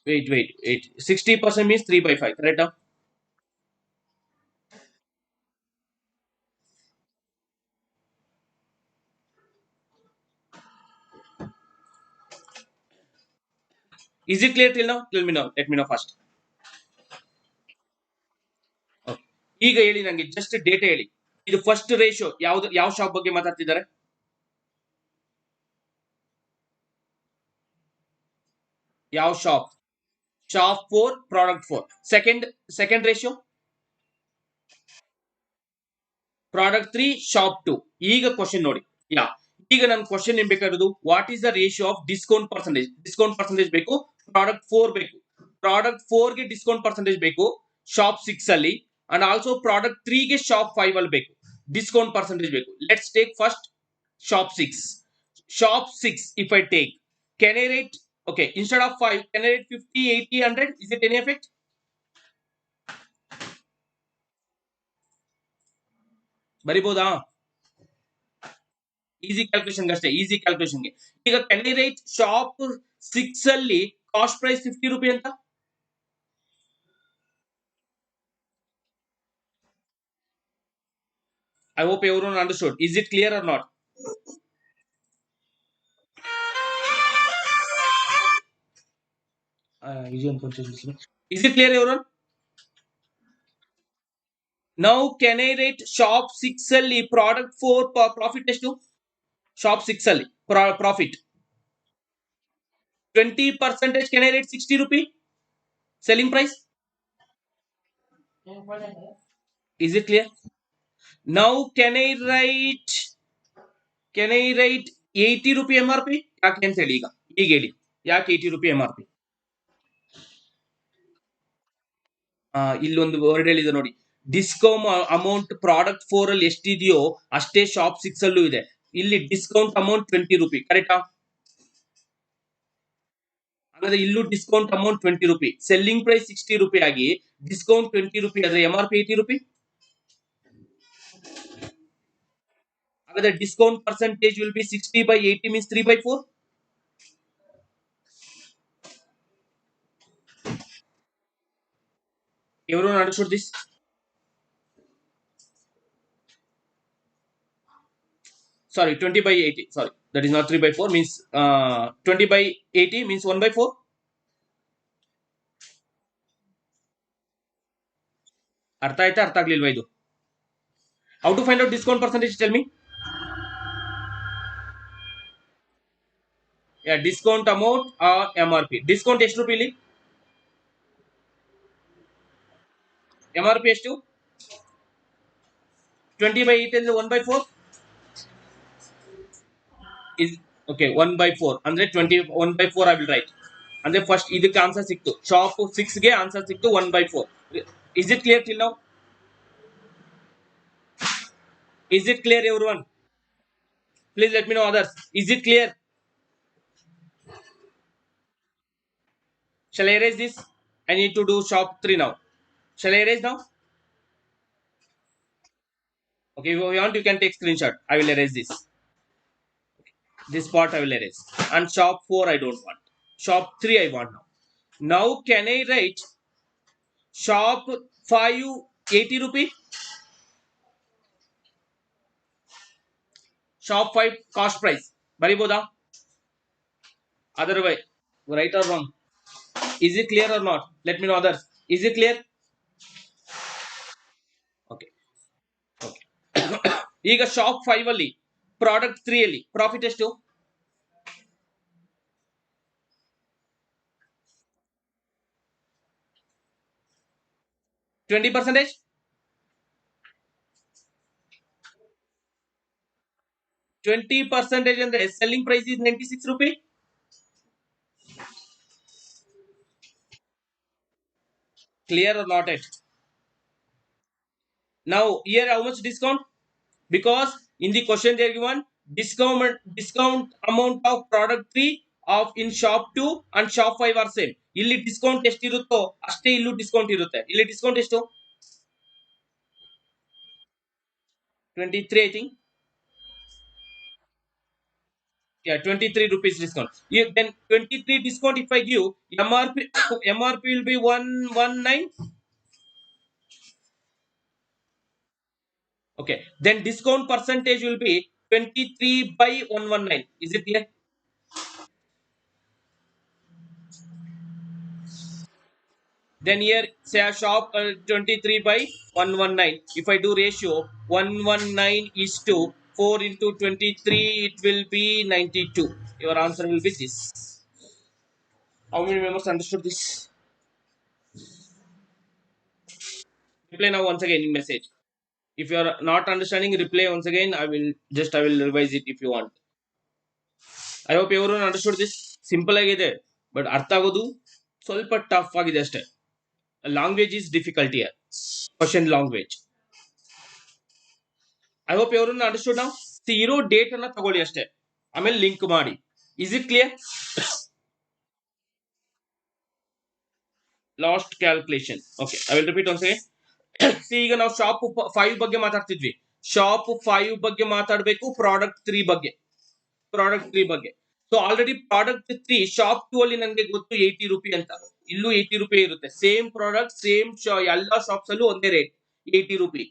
Wait. 60% means 3/5, correct? Huh? Is it clear till now? Tell me now. Let me know first. Okay. ಈಗ ಹೇಳಿ ನಂಗೆ just data ಹೇಳಿ. ಇದು first ratio ಯಾವ shop ಬಗ್ಗೆ ಮಾತಾಡ್ತಿದ್ದಾರೆ? ಯಾವ shop? Shop 4 product 4. Second ratio product 3 shop 2. ಈಗ ಕ್ವಶನ್ ನೋಡಿ. ಯಾ ಈಗ ನನ್ನ ಕ್ವಶನ್ ಏನ್ ಬೇಕಾಗಿರೋದು? What is the ratio of discount percentage? Discount percentage ಬೇಕು. ಪ್ರಾಡಕ್ಟ್ 4 ಬೇಕು. ಪ್ರಾಡಕ್ಟ್ 4 ಗೆ ಡಿಸ್ಕೌಂಟ್ ಪರ್ಸೆಂಟೇಜ್ ಬೇಕು ಶಾಪ್ 6 ಅಲ್ಲಿ. ಅಂಡ್ ಆಲ್ಸೋ ಪ್ರಾಡಕ್ಟ್ 3 ಗೆ ಶಾಪ್ 5 ಅಲ್ಲಿ ಬೇಕು, ಡಿಸ್ಕೌಂಟ್ ಪರ್ಸೆಂಟೇಜ್ ಬೇಕು. Let's take first shop 6. Shop 6 if I take, can I rate Okay, instead of 5, can I write 50, 80, 100? Is it any effect? ಬರಿಬೋದಾ? Easy calculation ಅಷ್ಟೇ, easy ಕ್ಯಾಲ್ಕುಲೇಷನ್ಗೆ. ಈಗ can I write shop 6 ಅಲ್ಲಿ cost price 50 ರೂಪಾಯಿ ಅಂತ? I hope everyone understood. Is it clear or not? Is it clear, everyone? Now, can I rate shop 6 ಅಲ್ಲಿ product 4 profit ಎಷ್ಟು? Shop 6 ಅಲ್ಲಿ profit 20%. Can I rate 60 rupee selling price? Is it clear? Now, can I write 80 rupee MRP? ಯಾಕೆ ಅಂತ ಹೇಳಿ ಈಗ ಹೇಳಿ ಯಾಕೆ 80 ರೂಪಾಯಿ MRP? ಇಲ್ಲೊಂದು ವರ್ಡ್ ಹೇಳಿದೆ ನೋಡಿ, ಡಿಸ್ಕೌಂಟ್ ಅಮೌಂಟ್ ಪ್ರಾಡಕ್ಟ್ 4 ಅಲ್ಲಿ ಎಷ್ಟಿದೆಯೋ ಅಷ್ಟೇ ಶಾಪ್ 6 ಅಲ್ಲೂ ಇದೆ. ಇಲ್ಲಿ ಡಿಸ್ಕೌಂಟ್ ಅಮೌಂಟ್ 20 ರೂಪಾಯಿ, ಕರೆಕ್ಟಾ? ಹಾಗಾದ್ರೆ ಇಲ್ಲೂ ಡಿಸ್ಕೌಂಟ್ ಅಮೌಂಟ್ 20 ರೂಪಾಯಿ, ಸೆಲ್ಲಿಂಗ್ ಪ್ರೈಸ್ 60 ರೂಪಾಯಿ ಆಗಿ ಡಿಸ್ಕೌಂಟ್ 20 ರೂಪಾಯಿ ಆದ್ರೆ MRP 80 ರೂಪಾಯಿ. ಹಾಗಾದ್ರೆ discount percentage will be 60/80 means 3/4. Everyone understood this? Sorry, 20/80. Sorry, that is not 3/4 means 20/80 means 1/4. ಅರ್ಥ ಆಯ್ತಾ, ಅರ್ಥ ಆಗ್ಲಿಲ್ವಾ ಇದು? How to find out discount percentage? Tell me. Yeah, discount amount or MRP. Discount ಎಷ್ಟು ರೂಪಾಯಿ ಇಲ್ಲಿ? MRP ಎಷ್ಟು? 20/8 ಅಂದ್ರೆ 1/4 is okay. 1/4 ಅಂದ್ರೆ 21/4 I will write. ಅಂದ್ರೆ ಫಸ್ಟ್ ಇದಕ್ಕೆ ಆನ್ಸರ್ ಸಿಕ್ತು, ಶಾಪ್ 6 ಗೆ ಆನ್ಸರ್ ಸಿಕ್ತು 1/4. Is it clear till now? Is it clear, everyone? Please let me know others. Is it clear? Shall I erase this? I need to do shop 3 now. Shall I erase now? Okay, if you want you can take screenshot. I will erase this. This part I will erase. And shop 4 I don't want. Shop 3 I want now. Now can I write shop 5 80 rupee? Shop 5 cost price. Bariboda? Otherwise, right or wrong? Is it clear or not? Let me know others. Is it clear? Okay. Okay. ಈಗ shop 5 ಅಲ್ಲಿ product 3 ಅಲ್ಲಿ profit ಎಷ್ಟು? 20%. 20% ಅಂದ್ರೆ selling price is 96 ರೂಪಾಯಿ. Clear or not yet? Now here how much discount? Because in the question they are given discount amount of product 3 of in shop 2 and shop 5 are same. ಇಲ್ಲಿ discount ಎಷ್ಟು ಇರುತ್ತೋ ಅಷ್ಟೇ ಇಲ್ಲೂ discount ಇರುತ್ತೆ. ಇಲ್ಲಿ discount ಎಷ್ಟು? 23 I think. Yeah, 23 rupees discount. Then 23 discount if I give MRP MRP will be 119. Okay, then discount percentage will be 23/119. Is it clear? Then here say a shop 23/119. If I do ratio 119 is to 4 into 23, it will be 92. Your answer will be this. How many members understood this? Reply now once again in message. If you are not understanding, reply once again. I will revise it if you want. I hope everyone understood this. Simple ಆಗಿದೆ, but ಅರ್ಥ ಆಗೋದು ಸ್ವಲ್ಪ tough ಆಗಿದೆ ಅಷ್ಟೇ. Language is difficult here. Question language. I hope everyone understood now. ಇರೋ date ಅನ್ನ ತಗೊಳ್ಳಿ ಅಷ್ಟೇ, ಆಮೇಲೆ ಲಿಂಕ್ ಮಾಡಿ. Is it clear? Last calculation. Okay, I will repeat once again. C, ಈಗ ನಾವು ಶಾಪ್ 5 ಬಗ್ಗೆ ಮಾತಾಡ್ತಿದ್ವಿ. ಶಾಪ್ 5 ಬಗ್ಗೆ ಮಾತಾಡಬೇಕು, ಪ್ರಾಡಕ್ಟ್ 3 ಬಗ್ಗೆ. ಸೊ ಆಲ್ರೆಡಿ ಪ್ರಾಡಕ್ಟ್ 3 ಶಾಪ್ 2 ಅಲ್ಲಿ ನನಗೆ ಗೊತ್ತು 80 ರೂಪಿ ಅಂತ. ಇಲ್ಲೂ 80 ರೂಪಿ ಇರುತ್ತೆ. ಸೇಮ್ ಪ್ರಾಡಕ್ಟ್, ಸೇಮ್ ಎಲ್ಲಾ ಶಾಪ್ಸ್ ಅಲ್ಲೂ ಒಂದೇ ರೇಟ್, 80 ರೂಪಿ.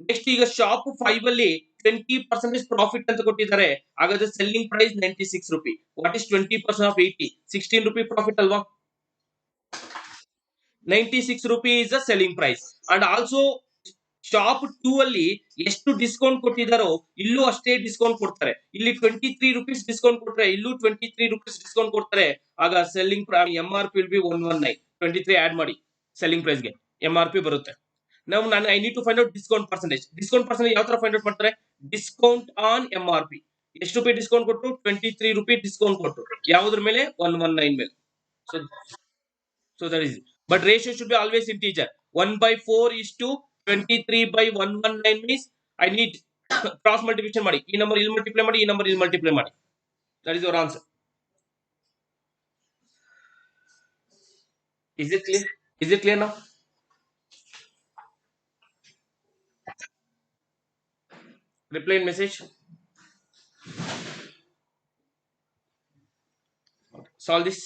ನೆಕ್ಸ್ಟ್ ಈಗ ಶಾಪ್ 5 ಅಲ್ಲಿ 20% ಪ್ರಾಫಿಟ್ ಅಂತ ಕೊಟ್ಟಿದ್ದಾರೆ. ಹಾಗಾದ್ರೆ selling price 96 rupee. What is 20% of 80? 16 rupee profit ಅಲ್ವಾ? 96 rupee is the selling price. And also shop 2 ಅಲ್ಲಿ ಎಷ್ಟು ಡಿಸ್ಕೌಂಟ್ ಕೊಟ್ಟಿದ್ದಾರೋ ಇಲ್ಲೂ ಅಷ್ಟೇ ಡಿಸ್ಕೌಂಟ್ ಕೊಡ್ತಾರೆ. ಇಲ್ಲಿ 23 ರೂಪೀಸ್ ಡಿಸ್ಕೌಂಟ್ ಕೊಟ್ರೆ ಇಲ್ಲೂ 23 ರೂಪೀಸ್ ಡಿಸ್ಕೌಂಟ್ ಕೊಡ್ತಾರೆ. ಆಗ selling MRP will be 119. 23 add ಮಾಡಿ ಸೆಲ್ಲಿಂಗ್ ಪ್ರೈಸ್ಗೆ, MRP ಬರುತ್ತೆ. ನಾವು ನಾನು I need to find out discount percentage. Discount percentage ಯಾವ ತರ ಫೈಂಡ್ ಔಟ್ ಮಾಡ್ತಾರೆ? Discount on MRP. ಎಷ್ಟು ರೂಪಾಯಿ ಡಿಸ್ಕೌಂಟ್ ಕೊಟ್ಟರು? 23 ರೂಪಿ ಡಿಸ್ಕೌಂಟ್ ಕೊಟ್ಟರು. ಯಾವುದ್ರ ಮೇಲೆ? 119 ಮೇಲೆ. So So that is it. But ratio should be always integer. 1/4 is to 23/119 means I need cross multiplication ಮಾಡಿ. ಈ ನಂಬರ್ ಇಲ್ಲಿ ಮಲ್ಟಿಪ್ಲೈ ಮಾಡಿ, ಈ ನಂಬರ್ ಇಲ್ಲಿ ಮಲ್ಟಿಪ್ಲೈ ಮಾಡಿ. That is your answer. Is it clear? Is it clear now? Reply in message. Solve this.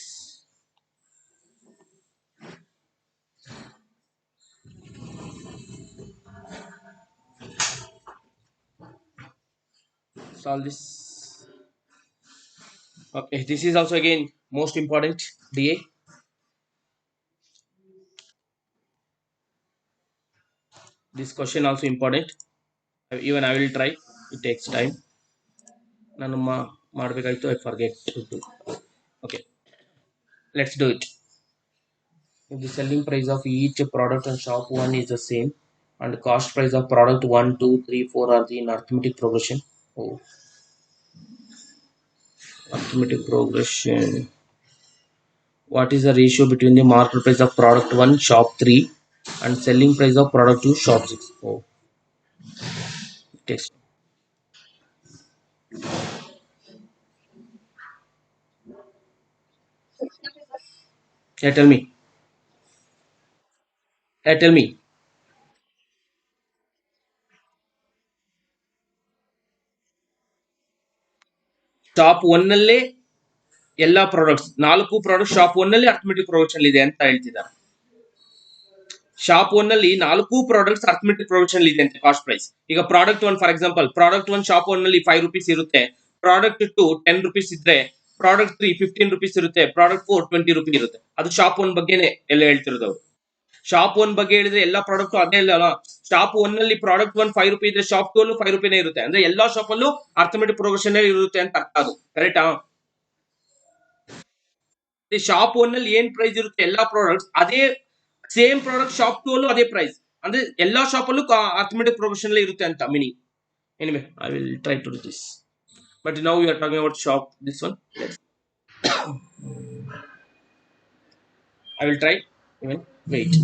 Solve this. Okay, this is also again most important. DA. This question also important. Even I will try. It takes time. ನಾನು ಮಾಡಬೇಕಾಯ್ತು. I forget to do. Okay, let's do it. If the selling price of each product in shop 1 is the same and the cost price of product 1, 2, 3, 4 are the in arithmetic progression. Oh, arithmetic progression. What is the ratio between the market price of product 1 shop 3 and selling price of product 2 shop 6? Oh, text. Yeah, tell me. Yeah, tell me. Shop 1 ನಲ್ಲೇ ಎಲ್ಲಾ products 4 product shop 1 ನಲ್ಲಿ arithmetic production ಇದೆ ಅಂತ ಹೇಳ್ತಿದ್ದಾರೆ. Shop 1 ನಲ್ಲಿ 4 products arithmetic production ಇದೆ ಅಂತ cost price. ಈಗ product 1 for example, product 1 shop 1 ನಲ್ಲಿ 5 ರೂಪೀಸ್ ಇರುತ್ತೆ. ಪ್ರಾಡಕ್ಟ್ 2 10 ರೂಪೀಸ್ ಇದ್ರೆ, ಪ್ರಾಡಕ್ಟ್ 3 15 ರೂಪೀಸ್ ಇರುತ್ತೆ, ಪ್ರಾಡಕ್ಟ್ 4 20 ರೂಪಿ ಇರುತ್ತೆ. ಅದು ಶಾಪ್ 1 ಬಗ್ಗೆನೇ ಎಲ್ಲ ಹೇಳ್ತಿರೋದು ಅವರು. ಶಾಪ್ 1 ಬಗ್ಗೆ ಹೇಳಿದ್ರೆ ಎಲ್ಲಾ ಪ್ರಾಡಕ್ಟ್ ಅದೇ ಇಲ್ಲ. ಶಾಪ್ 1 ನಲ್ಲಿ ಪ್ರಾಡಕ್ಟ್ 1 5 ರೂಪಿ ಇದ್ರೆ ಶಾಪ್ 2 ಅಲ್ಲೂ 5 ರೂಪಿನೇ ಇರುತ್ತೆ. ಅಂದ್ರೆ ಎಲ್ಲಾ ಶಾಪ್ ಅಲ್ಲೂ ಅರ್ಥಮೆಟಿಕ್ ಪ್ರೊಡಕ್ಷನ್ ಇರುತ್ತೆ ಅಂತ ಅರ್ಥ. ಅದು ಕರೆಕ್ಟಾ? ಶಾಪ್ 1 ನಲ್ಲಿ ಏನ್ ಪ್ರೈಸ್ ಇರುತ್ತೆ ಎಲ್ಲಾ ಪ್ರಾಡಕ್ಟ್ಸ್ ಅದೇ ಸೇಮ್ ಪ್ರಾಡಕ್ಟ್ ಶಾಪ್ 2 ಅಲ್ಲೂ ಅದೇ ಪ್ರೈಸ್. ಅಂದ್ರೆ ಎಲ್ಲಾ ಶಾಪ್ ಅಲ್ಲೂ ಅರ್ಥಮೆಟಿಕ್ ಪ್ರೊಫೆಷನಲ್ ಇರುತ್ತೆ ಅಂತ meaning. Anyway I will try to do this. But now we are talking about shop this one. I will try. Even wait.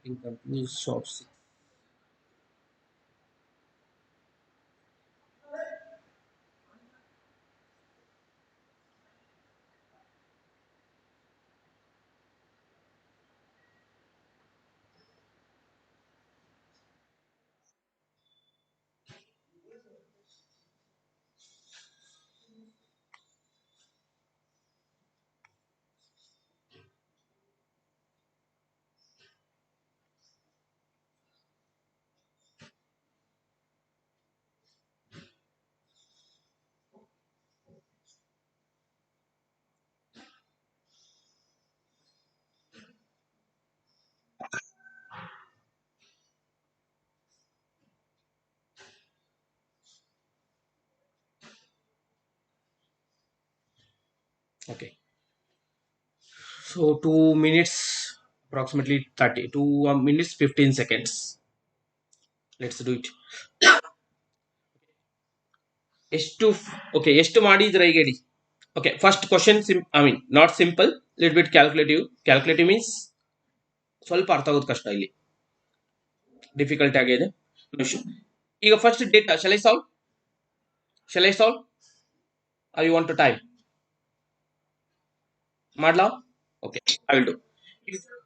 In company shops. Okay. So 2 minutes, approximately 30, 2 minutes 15 seconds. Let's do it. ಎಷ್ಟು okay ಎಷ್ಟು ಮಾಡಿದ್ರೆ ಈಗ ಹೇಳಿ. Okay first question I mean not simple, little bit calculative. Calculative means ಸ್ವಲ್ಪ ಅರ್ಥ ಆಗೋದು ಕಷ್ಟ, ಇಲ್ಲಿ ಡಿಫಿಕಲ್ಟ್ ಆಗಿದೆ. ಈಗ first data shall I solve I want to time ಮಾಡ್ಲಾ? Okay, I will do.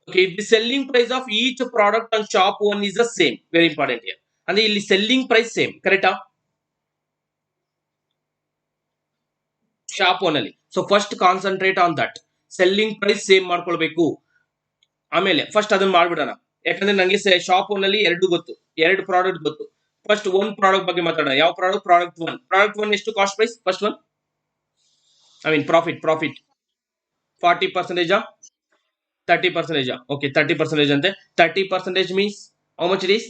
Okay, if the selling price of each product on shop one is the same, very important here. ಅಂದ್ರೆ ಇಲ್ಲಿ selling price same, ಕರೆಕ್ಟಾ? Shop one ಅಲ್ಲಿ. So first concentrate on that, selling price same ಮಾಡ್ಕೊಳ್ಬೇಕು. ಆಮೇಲೆ first ಅದನ್ನ ಮಾಡ್ಬಿಡೋಣ, ಯಾಕಂದ್ರೆ ನನಗೆ shop one ಅಲ್ಲಿ ಎರಡು ಗೊತ್ತು, ಎರಡು ಪ್ರಾಡಕ್ಟ್ ಗೊತ್ತು. ಫಸ್ಟ್ ಒನ್ ಪ್ರಾಡಕ್ಟ್ ಬಗ್ಗೆ ಮಾತಾಡೋಣ. ಯಾವ ಪ್ರಾಡಕ್ಟ್? ಪ್ರಾಡಕ್ಟ್ ಒನ್ ಎಷ್ಟು cost price? First one I mean profit 40%, 30%. Okay 30% ಅಂತೆ. 30% means how much it is?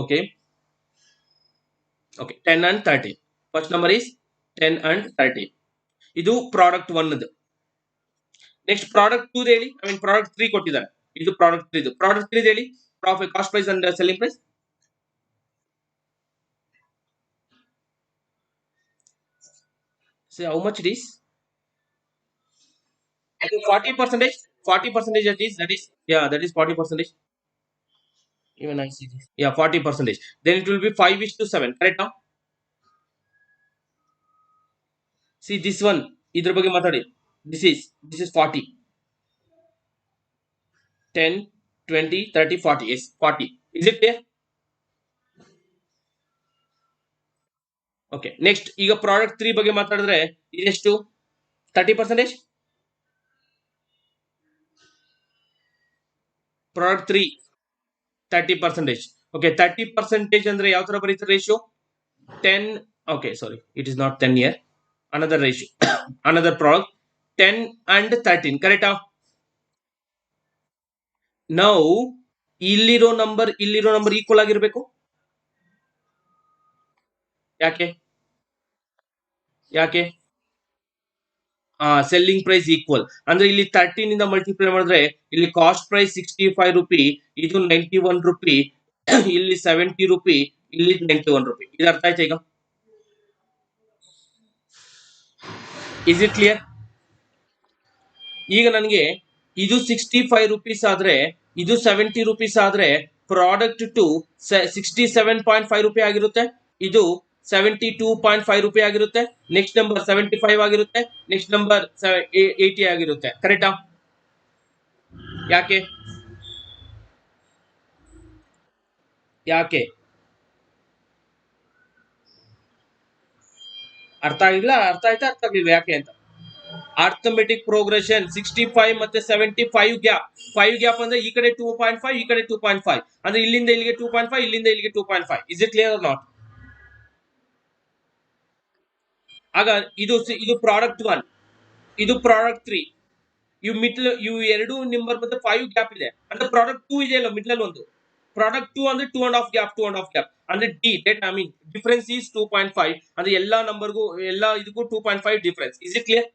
Okay okay 10 and 30. First number is 10 and 30. ಇದು product one. Next product two ಹೇಳಿ, I mean product three ಕೊಟ್ಟಿದ್ದಾರೆ. ಇದು product three. Product three ಹೇಳಿ, profit cost price and selling price. Say how much it is? I think 40%. 40% that is, yeah, that is 40%. Even I see this. Yeah, 40%. Then it will be 5:7. Correct now? See this one. Idhar ಬಗ್ಗೆ ಮಾತಾಡಿ. This is 40. 10, 20, 30, 40. Yes, 40. Is it clear? Okay. Next, ಈಗ product three ಬಗ್ಗೆ ಮಾತಾಡಿದ್ರೆ ಇದೆಷ್ಟು? 30%. Product three 30%. Okay 30% ಅಂದ್ರೆ ಯಾವ ತರ ಬರೀತಾರೆ ratio? 10. Okay, sorry, it is not 10 here. Another ratio, another product, 10 and 13. Correct? Now ಇಲ್ಲಿರೋ ನಂಬರ್ ಈಕ್ವಲ್ ಆಗಿರ್ಬೇಕು. ಯಾಕೆ? ಯಾಕೆ? ಸೆಲ್ಲಿಂಗ್ ಪ್ರೈಸ್ ಈಕ್ವಲ್ ಅಂದ್ರೆ ಇಲ್ಲಿ 13 ಇಂದ ಮಲ್ಟಿಪ್ಲೈ ಮಾಡಿದ್ರೆ ಇಲ್ಲಿ ಕಾಸ್ಟ್ ಪ್ರೈಸ್ 65 ರೂಪಿ, ಇದು 91 ರೂಪಿ, ಇಲ್ಲಿ 70 ರೂಪಿ, ಇಲ್ಲಿ 91 ರೂಪಿ. ಇದು ಅರ್ಥ ಆಯ್ತಾ ಈಗ? Is it clear? ಈಗ ನನಗೆ ಇದು 65 ರೂಪೀಸ್ ಆದ್ರೆ, ಇದು 70 ರೂಪೀಸ್ ಆದ್ರೆ ಪ್ರಾಡಕ್ಟ್ ಟು 67.5 ರೂಪಿ ಆಗಿರುತ್ತೆ. ಇದು 72.5 ರೂಪಿ ಆಗಿರುತ್ತೆ. ನೆಕ್ಸ್ಟ್ ನಂಬರ್ 75 ಆಗಿರುತ್ತೆ. ನೆಕ್ಸ್ಟ್ ನಂಬರ್ 80 ಆಗಿರುತ್ತೆ. ಕರೆಕ್ಟಾ? ಯಾಕೆ? ಯಾಕೆ ಅರ್ಥ ಆಗಿಲ್ಲ? ಅರ್ಥ ಆಯ್ತಾ? ಅರ್ಥ ಆಗ್ಲಿಲ್ಲ ಯಾಕೆ ಅಂತ? ಅರ್ಥಮೆಟಿಕ್ ಪ್ರೋಗ್ರೆಷನ್ 65 ಮತ್ತೆ 75 ಗ್ಯಾಪ್. 5 ಗ್ಯಾಪ್ ಅಂದ್ರೆ ಈ ಕಡೆ 2.5, ಈ ಕಡೆ 2.5, ಅಂದ್ರೆ ಇಲ್ಲಿಂದ ಇಲ್ಲಿಗೆ 2.5, ಇಲ್ಲಿಂದ ಇಲ್ಲಿಗೆ 2.5. Is it clear or not? ಆಗ ಇದು ಪ್ರಾಡಕ್ಟ್ ಒನ್, ಇದು ಪ್ರಾಡಕ್ಟ್ ತ್ರೀ. ಇವು ಎರಡು ನಂಬರ್ ಮತ್ತೆ 5 ಗ್ಯಾಪ್ ಇದೆ, ಅಂದ್ರೆ ಪ್ರಾಡಕ್ಟ್ ಟೂ ಇದೆ ಅಲ್ಲ ಮಿಡ್ಲ್ ಒಂದು. ಪ್ರಾಡಕ್ಟ್ ಟೂ ಅಂದ್ರೆ 2.5 ಗ್ಯಾಪ್ ಅಂದ್ರೆ date I mean difference is 2.5. ಅಂದ್ರೆ ಎಲ್ಲಾ ನಂಬರ್ಗೂ ಎಲ್ಲಾ ಇದಕ್ಕೂ 2.5 difference. Is it clear?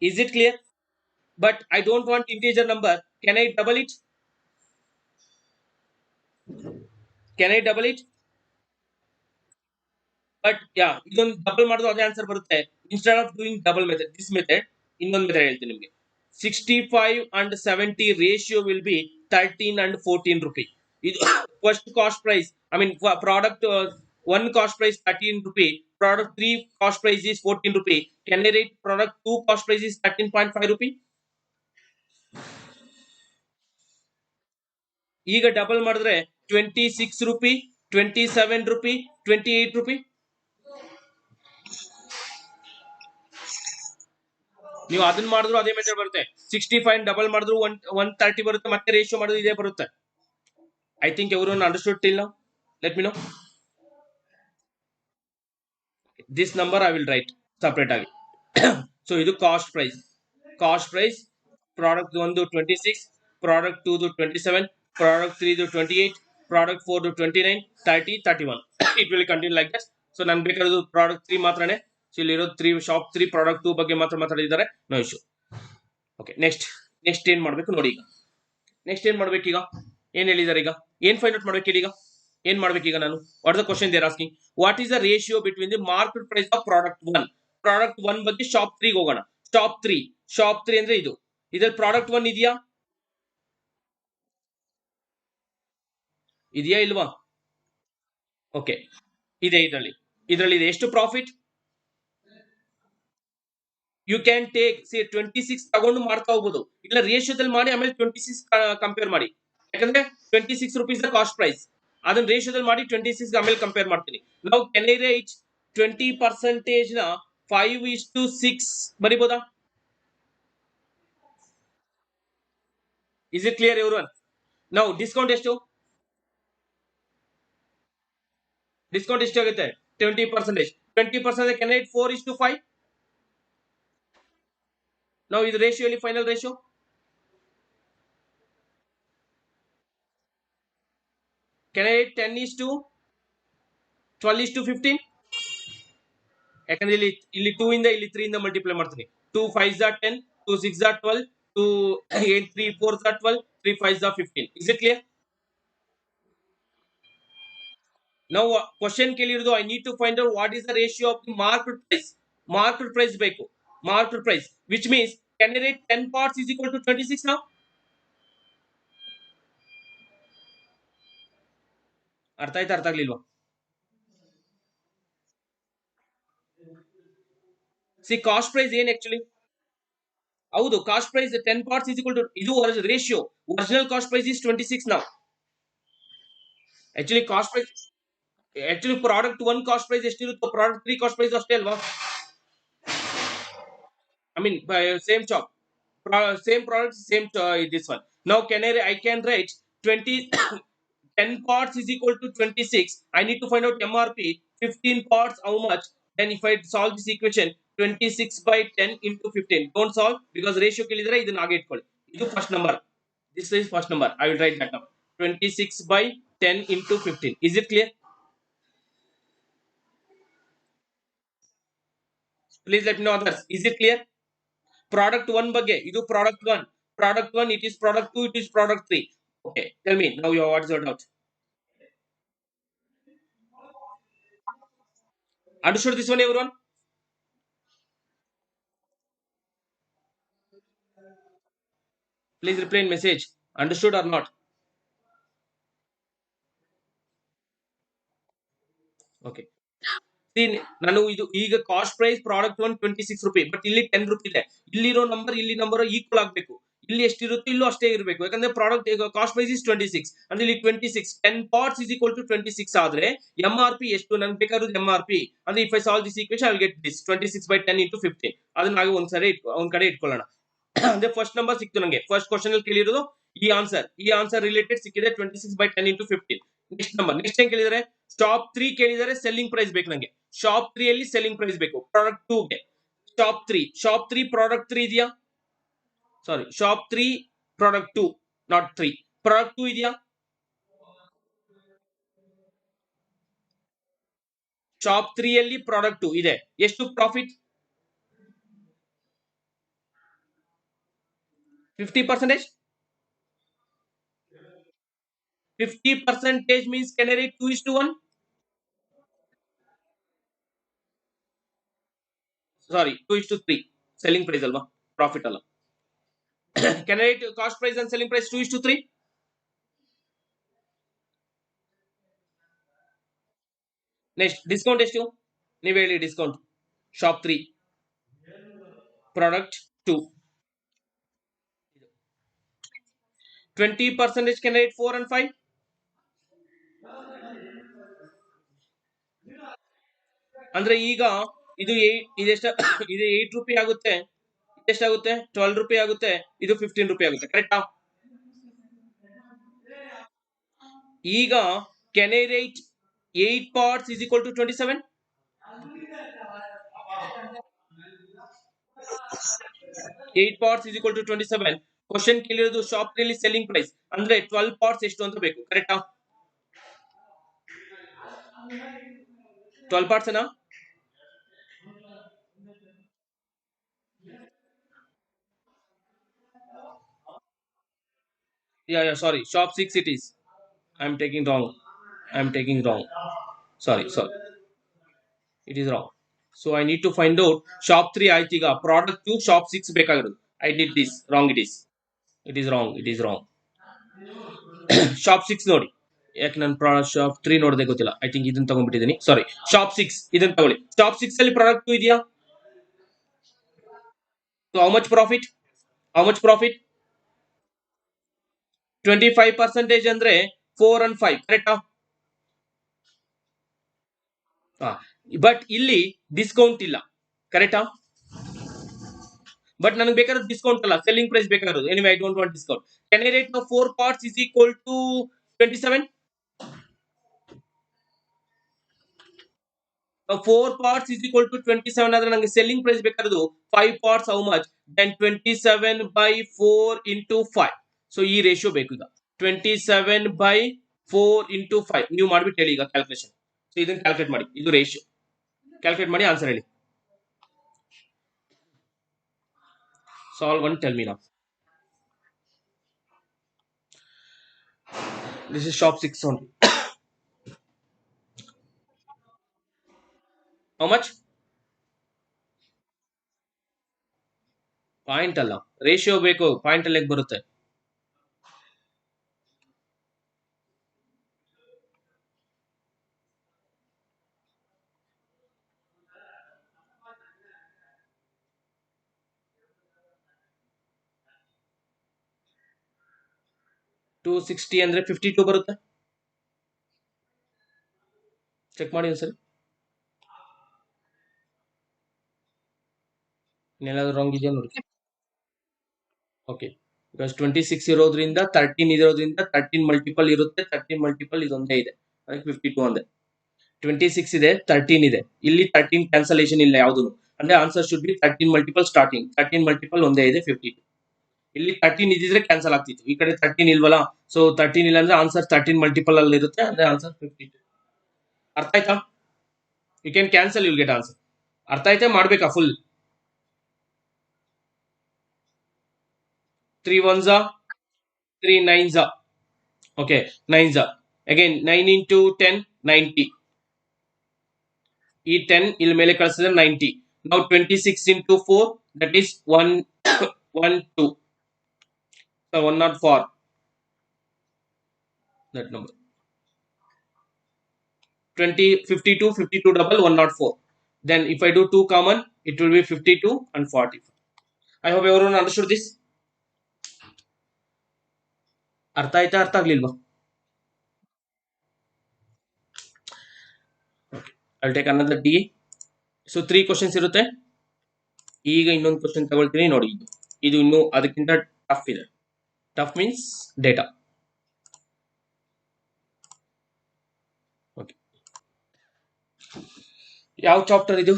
Is it clear? But I don't want integer number. Can I double it? Can I double it? But yeah, ಇದೊಂದು double ಮಾಡಿದ್ರು ಅದೇ answer ಬರುತ್ತೆ. Instead of doing double method, this method, ಇನ್ನೊಂದು method ಹೇಳ್ತೀನಿ ನಿಮಗೆ. 65 and 70 ratio will be 13 and 14 rupee. ಇದು first cost price, I mean product one cost price 13 rupee, product three cost price is 14 rupee. Can I write product two cost price is 13.5 rupee? ಈಗ double ಮಾಡಿದ್ರೆ 26 rupee, 27 rupee, 28 rupee. ನೀವು ಅದನ್ನ ಮಾಡಿದ್ರು ಅದೇ method ಬರುತ್ತೆ. 65 double ಮಾಡಿದ್ರು 130 ಬರುತ್ತೆ, ಮತ್ತೆ ರೇಷಿಯೋ ಮಾಡಿದ್ರು ಇದೇ ಬರುತ್ತೆ. I think everyone understood till now. Let me no. This number I will write separate ಆಗಿ. ಸೊ ಇದು ಕಾಸ್ಟ್ ಪ್ರೈಸ್ ಪ್ರಾಡಕ್ಟ್ ಒಂದು 26, product two 27, product three 28, product 4 to 29, 30, 31. It will continue like that. So ನನ್ಗೆ ಬೇಕಾಗಿರೋದು product 3 ಮಾತ್ರನೇ. So ಇಲ್ಲಿರೋ 3 shop 3 product 2 ಬಗ್ಗೆ ಮಾತ್ರ ಮಾತಾಡಿದ್ದಾರೆ. No issue. ಓಕೆ, ನೆಕ್ಸ್ಟ್ ಏನ್ ಮಾಡ್ಬೇಕು ನೋಡಿ. ಈಗ ನೆಕ್ಸ್ಟ್ ಏನ್ ಮಾಡ್ಬೇಕು? ಈಗ ಏನ್ ಹೇಳಿದಾರೆ? ಈಗ ಏನ್ ಫೈಂಡ್ ಔಟ್ ಮಾಡ್ಬೇಕು ಹೇಳಿ? ಈಗ ಏನ್ ಮಾಡ್ಬೇಕು? ಈಗ ನಾನು what the question they're asking, what is the ratio between the market price of product 1? Product 1 ಬಗ್ಗೆ ಶಾಪ್ 3 ಹೋಗೋಣ. ಶಾಪ್ 3 ಅಂದ್ರೆ ಇದು. ಇದ್ರಲ್ಲಿ ಪ್ರಾಡಕ್ಟ್ 1 ಇದೆಯಾ ಇಲ್ವಾ? ಓಕೆ, ಇದೆ. ಇದರಲ್ಲಿ ಇದೆ. ಎಷ್ಟು ಪ್ರಾಫಿಟ್? ಯು ಕ್ಯಾನ್ ಟೇಕ್ 26 ತಗೊಂಡು ಮಾಡ್ತಾ ಹೋಗ್ಬೋದು, ಇಲ್ಲ ರೇಷಿಯೋದಲ್ಲಿ ಮಾಡಿ ಆಮೇಲೆ 26 ಕಂಪೇರ್ ಮಾಡಿ. ಯಾಕಂದ್ರೆ 26 rupees ದ ಕಾಸ್ಟ್ ಪ್ರೈಸ್, ಅದನ್ನ ರೇಷಿಯೋದಲ್ಲಿ ಮಾಡಿ 26 ಆಮೇಲೆ ಕಂಪೇರ್ ಮಾಡ್ತೀನಿ. ನಾವು ಕೆನ್ ಐ ರೇಟ್ 20% ನ 5:6 ಬರಿಬೋದಾ? Is it clear everyone? ನಾವು ಡಿಸ್ಕೌಂಟ್ ಎಷ್ಟಾಗುತ್ತೆ? 20%. 20% ಕೆನ್ ಐ 4:5. ನಾವು ಇದು ರೇಷಿಯೋಲಿ ಫೈನಲ್ ರೇಷಿಯೋ ಕೆನ್ ಐ 10:12:15. ಯಾಕಂದ್ರೆ ಇಲ್ಲಿ 2 ಇಂದ ಇಲ್ಲಿ 3 ಇಂದ ಮಲ್ಟಿಪ್ಲೈ ಮಾಡ್ತೀನಿ. 2 5s are 10, 2 6s are 12, 2 8 3 4s are 12, 3 5s are 15. Is it clear? Now question ಕೇಳಿರೋದು, I need to find out what is the ratio of the market price. Market price ಬೇಕು. Market price, which means can I rate 10 parts is equal to 26 now? ಅರ್ಥ ಆಯ್ತಾ? ಅರ್ಥ ಆಗ್ಲಿಲ್ವಾ? See cost price ಏನ್ actually? ಹೌದು, cost price 10 parts is equal to, ಇದು ratio. Original cost price is 26 now. Actually cost price, actually product 1 cost price ಎಷ್ಟಿರುತ್ತೋ product 3 cost price ಅಷ್ಟೇ ಅಲ್ವಾ? I mean, same shop, same product, same this one. Now I can write 20 10 parts is equal to 26. I need to find out MRP. 15 parts how much? Then if I solve this equation, 26 by 10 into 15. Don't solve because ratio ಕೇಳಿದ್ರೆ ಇದನ್ನ ಹಾಗೆ ಇಟ್ಕೊಳ್ಳಿ. ಇದು first number. This is first number. I will write that now. 26 by 10 into 15. Is it clear? Please let me know others. Is it clear? Product 1 ಬಗ್ಗೆ ಇದು product 1. Product 1, it is product 2, it is product 3. Okay, tell me now what is your doubt? Understood this one, everyone? Please reply in message. Understood or not? Okay. See, ನಾನು ಇದು ಈಗ cost price product 1 26 ರೂಪಾಯಿ, but ಇಲ್ಲಿ 10 ರೂಪಾಯಿ ಇದೆ. ಇಲ್ಲಿರೋ number ಇಲ್ಲಿ number equal ಆಗಬೇಕು. ಇಲ್ಲಿ ಎಷ್ಟಿರುತ್ತೋ ಇಲ್ಲೂ ಅಷ್ಟೇ ಇರಬೇಕು. ಯಾಕಂದ್ರೆ ಪ್ರಾಡಕ್ಟ್ ಕಾಸ್ಟ್ ಪ್ರೈಸ್ ಇಸ್ 26 ಅಂದ್ರೆ ಇಲ್ಲಿ 26 10 parts is equal to 26 ಆದ್ರೆ ಎಂ ಆರ್ ಪಿ ಎಷ್ಟು ನನ್ಗೆ ಬೇಕಾಗಿರೋದು? ಎಂ ಆರ್ ಪಿ ಅಂದ್ರೆ if I solve this equation I will get this 26 by 10 into 15. ಅದನ್ನ ಹಾಗೆ ಒಂದ್ ಕಡೆ ಇಟ್ಕೊಳ್ಳೋಣ. ಅಂದ್ರೆ ಫಸ್ಟ್ ನಂಬರ್ ಸಿಕ್ತು ನಂಗೆ. ಫಸ್ಟ್ ಕ್ವಶನ್ ಅಲ್ಲಿ ಕೇಳಿರೋದು ಈ ಆನ್ಸರ್ ರಿಲೇಟೆಡ್ ಸಿಕ್ಕಿದೆ 26 by 10 into 15. ನೆಕ್ಸ್ಟ್ ಏನ್ ಕೇಳಿದರೆ? ಶಾಪ್ 3 ಕೇಳಿದರೆ ಸೆಲ್ಲಿಂಗ್ ಪ್ರೈಸ್ ಬೇಕು ನಂಗೆ. ಶಾಪ್ 3 ಅಲ್ಲಿ ಸೆಲ್ಲಿಂಗ್ ಪ್ರೈಸ್ ಬೇಕು ಪ್ರಾಡಕ್ಟ್ 2 ಗೆ. ಶಾಪ್ 3 ಪ್ರಾಡಕ್ಟ್ 3 ಇದೆಯಾ? Sorry, shop 3 product 2, not 3. Product 2 ಇದೆಯಾ? ಶಾಪ್ 3 ಅಲ್ಲಿ ಪ್ರಾಡಕ್ಟ್ 2 ಇದೆ. ಎಷ್ಟು profit? 50%. 50% means can I write 2:1? Sorry, 2:3. Selling price ಅಲ್ವಾ, ಪ್ರಾಫಿಟ್ ಅಲ್ಲ. Can I write cost price and selling price 2:3? Next discount ಎಷ್ಟು? ನೀವು ಹೇಳಿ discount. Shop 3 product 2 20%. Can I write 4 and 5? ಅಂದ್ರೆ ಈಗ ಇದು ಇದೆಷ್ಟ ಇದು 8 ರೂಪಾಯಿ ಆಗುತ್ತೆ. ಇದೆಷ್ಟಾಗುತ್ತೆ? 12 ರೂಪಾಯಿ ಆಗುತ್ತೆ. ಇದು 15 ರೂಪಾಯಿ ಆಗುತ್ತೆ. ಕರೆಕ್ಟಾ? ಈಗ can I write 8 parts is equal to 27? 8 parts is equal to 27. Question ಕೇಳಿರೋದು ಶಾಪ್ ನಲ್ಲಿ ಸೆಲ್ಲಿಂಗ್ ಪ್ರೈಸ್ ಅಂದ್ರೆ 12 parts ಎಷ್ಟು ಅಂತ ಬೇಕು. ಕರೆಕ್ಟಾ? 12 parts enough? Yeah, sorry. Shop 6 it is. I'm taking wrong. I'm taking wrong. Sorry. It is wrong. So I need to find out shop 3 ಆಯ್ತೀಗ product 2 shop 6 ಬೇಕಾಗಿರೋದು. I did this. Wrong it is. It is wrong. It is wrong. Shop 6 ನೋಡಿ. ಯಾಕೆ ನನ್ನ product shop 3 ನೋಡದೆ ಗೊತ್ತಿಲ್ಲ. I think ಇದನ್ನ ತಗೊಂಡ್ಬಿಟ್ಟಿದ್ದೀನಿ. ಸಾರಿ. Shop 6 ಇದನ್ನ ತಗೊಳ್ಳಿ. Shop 6 ಅಲ್ಲಿ ಪ್ರಾಡಕ್ಟ್ 2 ಇದೆಯಾ? So how much profit? How much profit? 25% ಅಂದ್ರೆ 4 and 5 ಕರೆಕ್ಟಾ? ಬಟ್ ಇಲ್ಲಿ ಡಿಸ್ಕೌಂಟ್ ಇಲ್ಲ ಕರೆಕ್ಟಾ? ಬಟ್ ನನಗೆ ಬೇಕಾದ್ರೆ ಡಿಸ್ಕೌಂಟ್ ಅಲ್ಲ, ಸೆಲ್ಲಿಂಗ್ ಪ್ರೈಸ್ ಬೇಕಾಗಿರೋದು. Anyway I don't want discount. Can I rate the 4 parts is equal to 27? 4 parts is equal to 27 ಆದ್ರೆ ನನಗೆ ಸೆಲ್ಲಿಂಗ್ ಪ್ರೈಸ್ ಬೇಕಾಗಿರೋದು 5 parts how much? Then 27 by 4 into 5. So ಈ ರೇಷಿಯೋ ಬೇಕು ಈಗ. 27 by 4 into 5 ನೀವು ಮಾಡ್ಬಿಟ್ಟು ಹೇಳಿ ಈಗ ಕ್ಯಾಲ್ಕುಲೇಷನ್. ಸೊ ಇದನ್ನ ಕ್ಯಾಲ್ಕುಲೇಟ್ ಮಾಡಿ, ಇದು ರೇಷಿಯೋ ಕ್ಯಾಲ್ಕುಲೇಟ್ ಮಾಡಿ ಆನ್ಸರ್ ಹೇಳಿ. Solve and tell me now. This is shop 6 only. How much? Point ಅಲ್ಲ, ರೇಷಿಯೋ ಬೇಕು. ಪಾಯಿಂಟ್ ಅಲ್ಲಿ ಬರುತ್ತೆ. $260 ಅಂದ್ರೆ 52 ಬರುತ್ತೆ. ಚೆಕ್ ಮಾಡಿ ಒಂದ್ಸರಿ. ಏನಾದ್ರು ರಾಂಗ್ ಇದೆಯಾ ನೋಡಿ. ಓಕೆ, ಬಿಕಾಸ್ 26 ಇರೋದ್ರಿಂದ 13 ಇರೋದ್ರಿಂದ 13 ಮಲ್ಟಿಪಲ್ ಇರುತ್ತೆ. 13 ಮಲ್ಟಿಪಲ್ ಇದೊಂದೇ ಇದೆ, ಅದಕ್ಕೆ 52 ಅಂದೆ. 26 ಇದೆ, 13 ಇದೆ. ಇಲ್ಲಿ 13 ಕ್ಯಾನ್ಸಲೇಷನ್ ಇಲ್ಲ ಯಾವ್ದು. ಅಂದ್ರೆ answer should B 13 multiple starting. 13 multiple ಒಂದೇ ಇದೆ, 52. ಇಲ್ಲಿ 13 ಇದ್ದಿದ್ರೆ ಕ್ಯಾನ್ಸಲ್ ಆಗ್ತಿತ್ತು. ಈ ಕಡೆ 13 ಇಲ್ವಲ್ಲ, ಸೊ 13 ಇಲ್ಲ ಅಂದ್ರೆ ಆನ್ಸರ್ 13 ಮಲ್ಟಿಪಲ್ ಅಲ್ಲಿ ಇರುತ್ತೆ, ಅಂದ್ರೆ ಆನ್ಸರ್ 52. ಅರ್ಥ ಆಯ್ತಾ? You can cancel, you'll get answer. ಅರ್ಥ ಆಯ್ತಾ? ಮಾಡ್ಬೇಕಾ full? 3 ones are 3 nines are. Okay, nines are. Again 9 into 10 90. ಈ 10 ಇಲ್ಲಿ ಮೇಲೆ ಕಳಿಸಿದ್ರೆ 90. Now 26 into 4 that is 1 1 2. So 104 that number. 20 52 52 double 104. Then if I do 2 common, it will be 52 and 40. I hope everyone understood this. ಅರ್ಥ ಆಯ್ತಾ, ಅರ್ಥ ಆಗ್ಲಿಲ್ವಾ? I'll take another DA. So 3 questions ಇರುತ್ತೆ. ಈಗ ಇನ್ನೊಂದು ಕ್ವಶನ್ ತಗೊಳ್ತೀನಿ ನೋಡಿ. ಇದು ಇನ್ನು ಅದಕ್ಕಿಂತ ಟಫ್ ಇದೆ. Tough means data. ಓಕೆ, ಯಾವ ಚಾಪ್ಟರ್ ಇದು?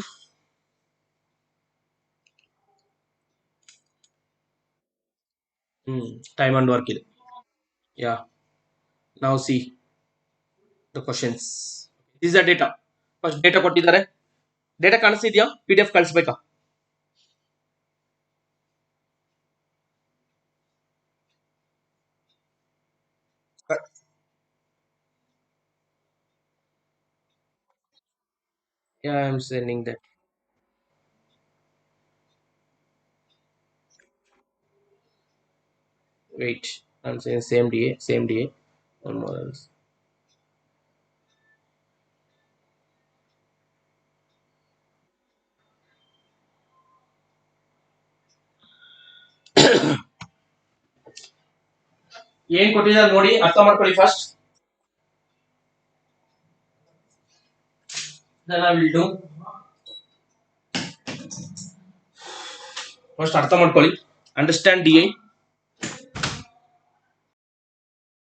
ಟೈಮ್ ಅಂಡ್ ವರ್ಕ್ ಇದೆ. ಯಾ, ನಾವು C the questions. This are data. First data ಕೊಟ್ಟಿದ್ದಾರೆ. Data ಕಾಣಿಸ್ತಿದ್ಯಾ? PDF ಕಳಿಸ್ಬೇಕಾ? Yeah, I am sending that. Wait, I'm saying same DA. One more else. ಏನ್ ಕೊಟ್ಟಿದ್ದಾರೆ ನೋಡಿ, ಅರ್ಥ ಮಾಡ್ಕೊಳ್ಳಿ first. Then I will do. First ಅರ್ಥ ಮಾಡ್ಕೊಳ್ಳಿ. Understand DA.